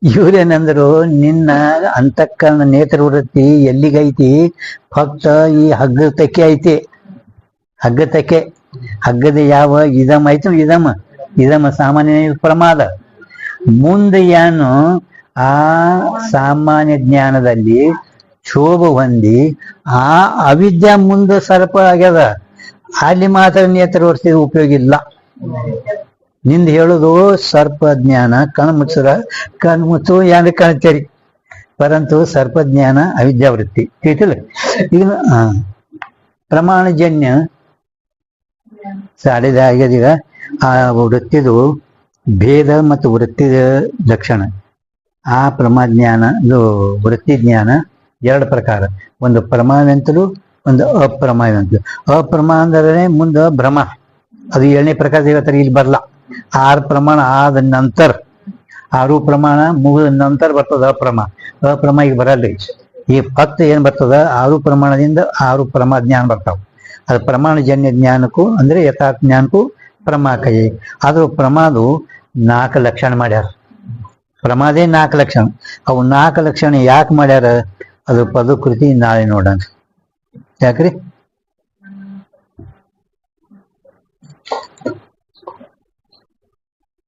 ಇವ್ರೇನಂದ್ರು, ನಿನ್ನ ಅಂತಃಕರಣ ನೇತ್ರವೃತ್ತಿ ಎಲ್ಲಿಗೈತಿ? ಫಕ್ತ ಈ ಹಗ್ಗದ ತೆಕ್ಕೆ ಐತಿ. ಹಗ್ಗದ ಯಾವ ಇದಮ ಐತು, ಇದಮ ಸಾಮಾನ್ಯ ಪ್ರಮಾದ. ಮುಂದೆ ಏನು ಆ ಸಾಮಾನ್ಯ ಜ್ಞಾನದಲ್ಲಿ ಶೋಭ ಹೊಂದಿ ಆ ಅವಿದ್ಯಾ ಮುಂದೆ ಸರ್ಪ ಆಗ್ಯದ. ಅಲ್ಲಿ ಮಾತ್ರ ನೇತ್ರವರ್ತಿ ಉಪಯೋಗ ಇಲ್ಲ. ನಿಂದ ಹೇಳುದು ಸರ್ಪ ಜ್ಞಾನ ಕಣ್ಮುಚ್ಚು ಯಾರು ಕಾಣ್ತೀರಿ, ಪರಂತು ಸರ್ಪ ಜ್ಞಾನ ಅವಿದ್ಯಾವೃತ್ತಿ. ತಿಳಿತಿಲ್ಲ? ಈಗ ಪ್ರಮಾಣಜನ್ಯ ಸಾಡಿದ ಆಗ್ಯದೀಗ ಆ ವೃತ್ತಿದು ಭೇದ ಮತ್ತು ವೃತ್ತಿ ಲಕ್ಷಣ. ಆ ಪ್ರಮಾಜ್ಞಾನ, ಇದು ವೃತ್ತಿ ಜ್ಞಾನ ಎರಡು ಪ್ರಕಾರ. ಒಂದು ಪ್ರಮಾವೆಂತಲೂ ಒಂದು ಅಪ್ರಮಾವೆಂತಲೂ. ಅಪ್ರಮಾ ಅಂದರೆ ಮುಂದೆ ಭ್ರಮ, ಅದು 7ನೇ ಪ್ರಕಾರ ಹೇಳ್ತಾರೆ, ಇಲ್ಲಿ ಬರಲ್ಲ. 6 ಪ್ರಮಾಣ ಆದ ನಂತರ, 6 ಪ್ರಮಾಣ ಮುಗಿದ ನಂತರ ಬರ್ತದ ಅಪ್ರಮ. ಅಪ್ರಮ ಈಗ ಬರಲ್ರಿ. ಈ ಫಕ್ತ ಏನ್ ಬರ್ತದ, 6 ಪ್ರಮಾಣದಿಂದ 6 ಪ್ರಮಾ ಜ್ಞಾನ ಬರ್ತಾವ. ಅದು ಪ್ರಮಾಣಜನ್ಯ ಜ್ಞಾನಕ್ಕೂ ಅಂದ್ರೆ ಯಥಾರ್ಥ ಜ್ಞಾನಕ್ಕೂ ಪ್ರಮಾ ಕೈ. ಆದ್ರೂ ಪ್ರಮಾದು 4 ಲಕ್ಷಣ ಮಾಡ್ಯಾರ. ಪ್ರಮಾದೇ 4 ಲಕ್ಷಣ. ಅವು 4 ಲಕ್ಷಣ ಯಾಕೆ ಮಾಡ್ಯಾರ, ಅದು ಪದಕೃತಿ ನಾಳೆ ನೋಡೋಣ. ಯಾಕ್ರಿ?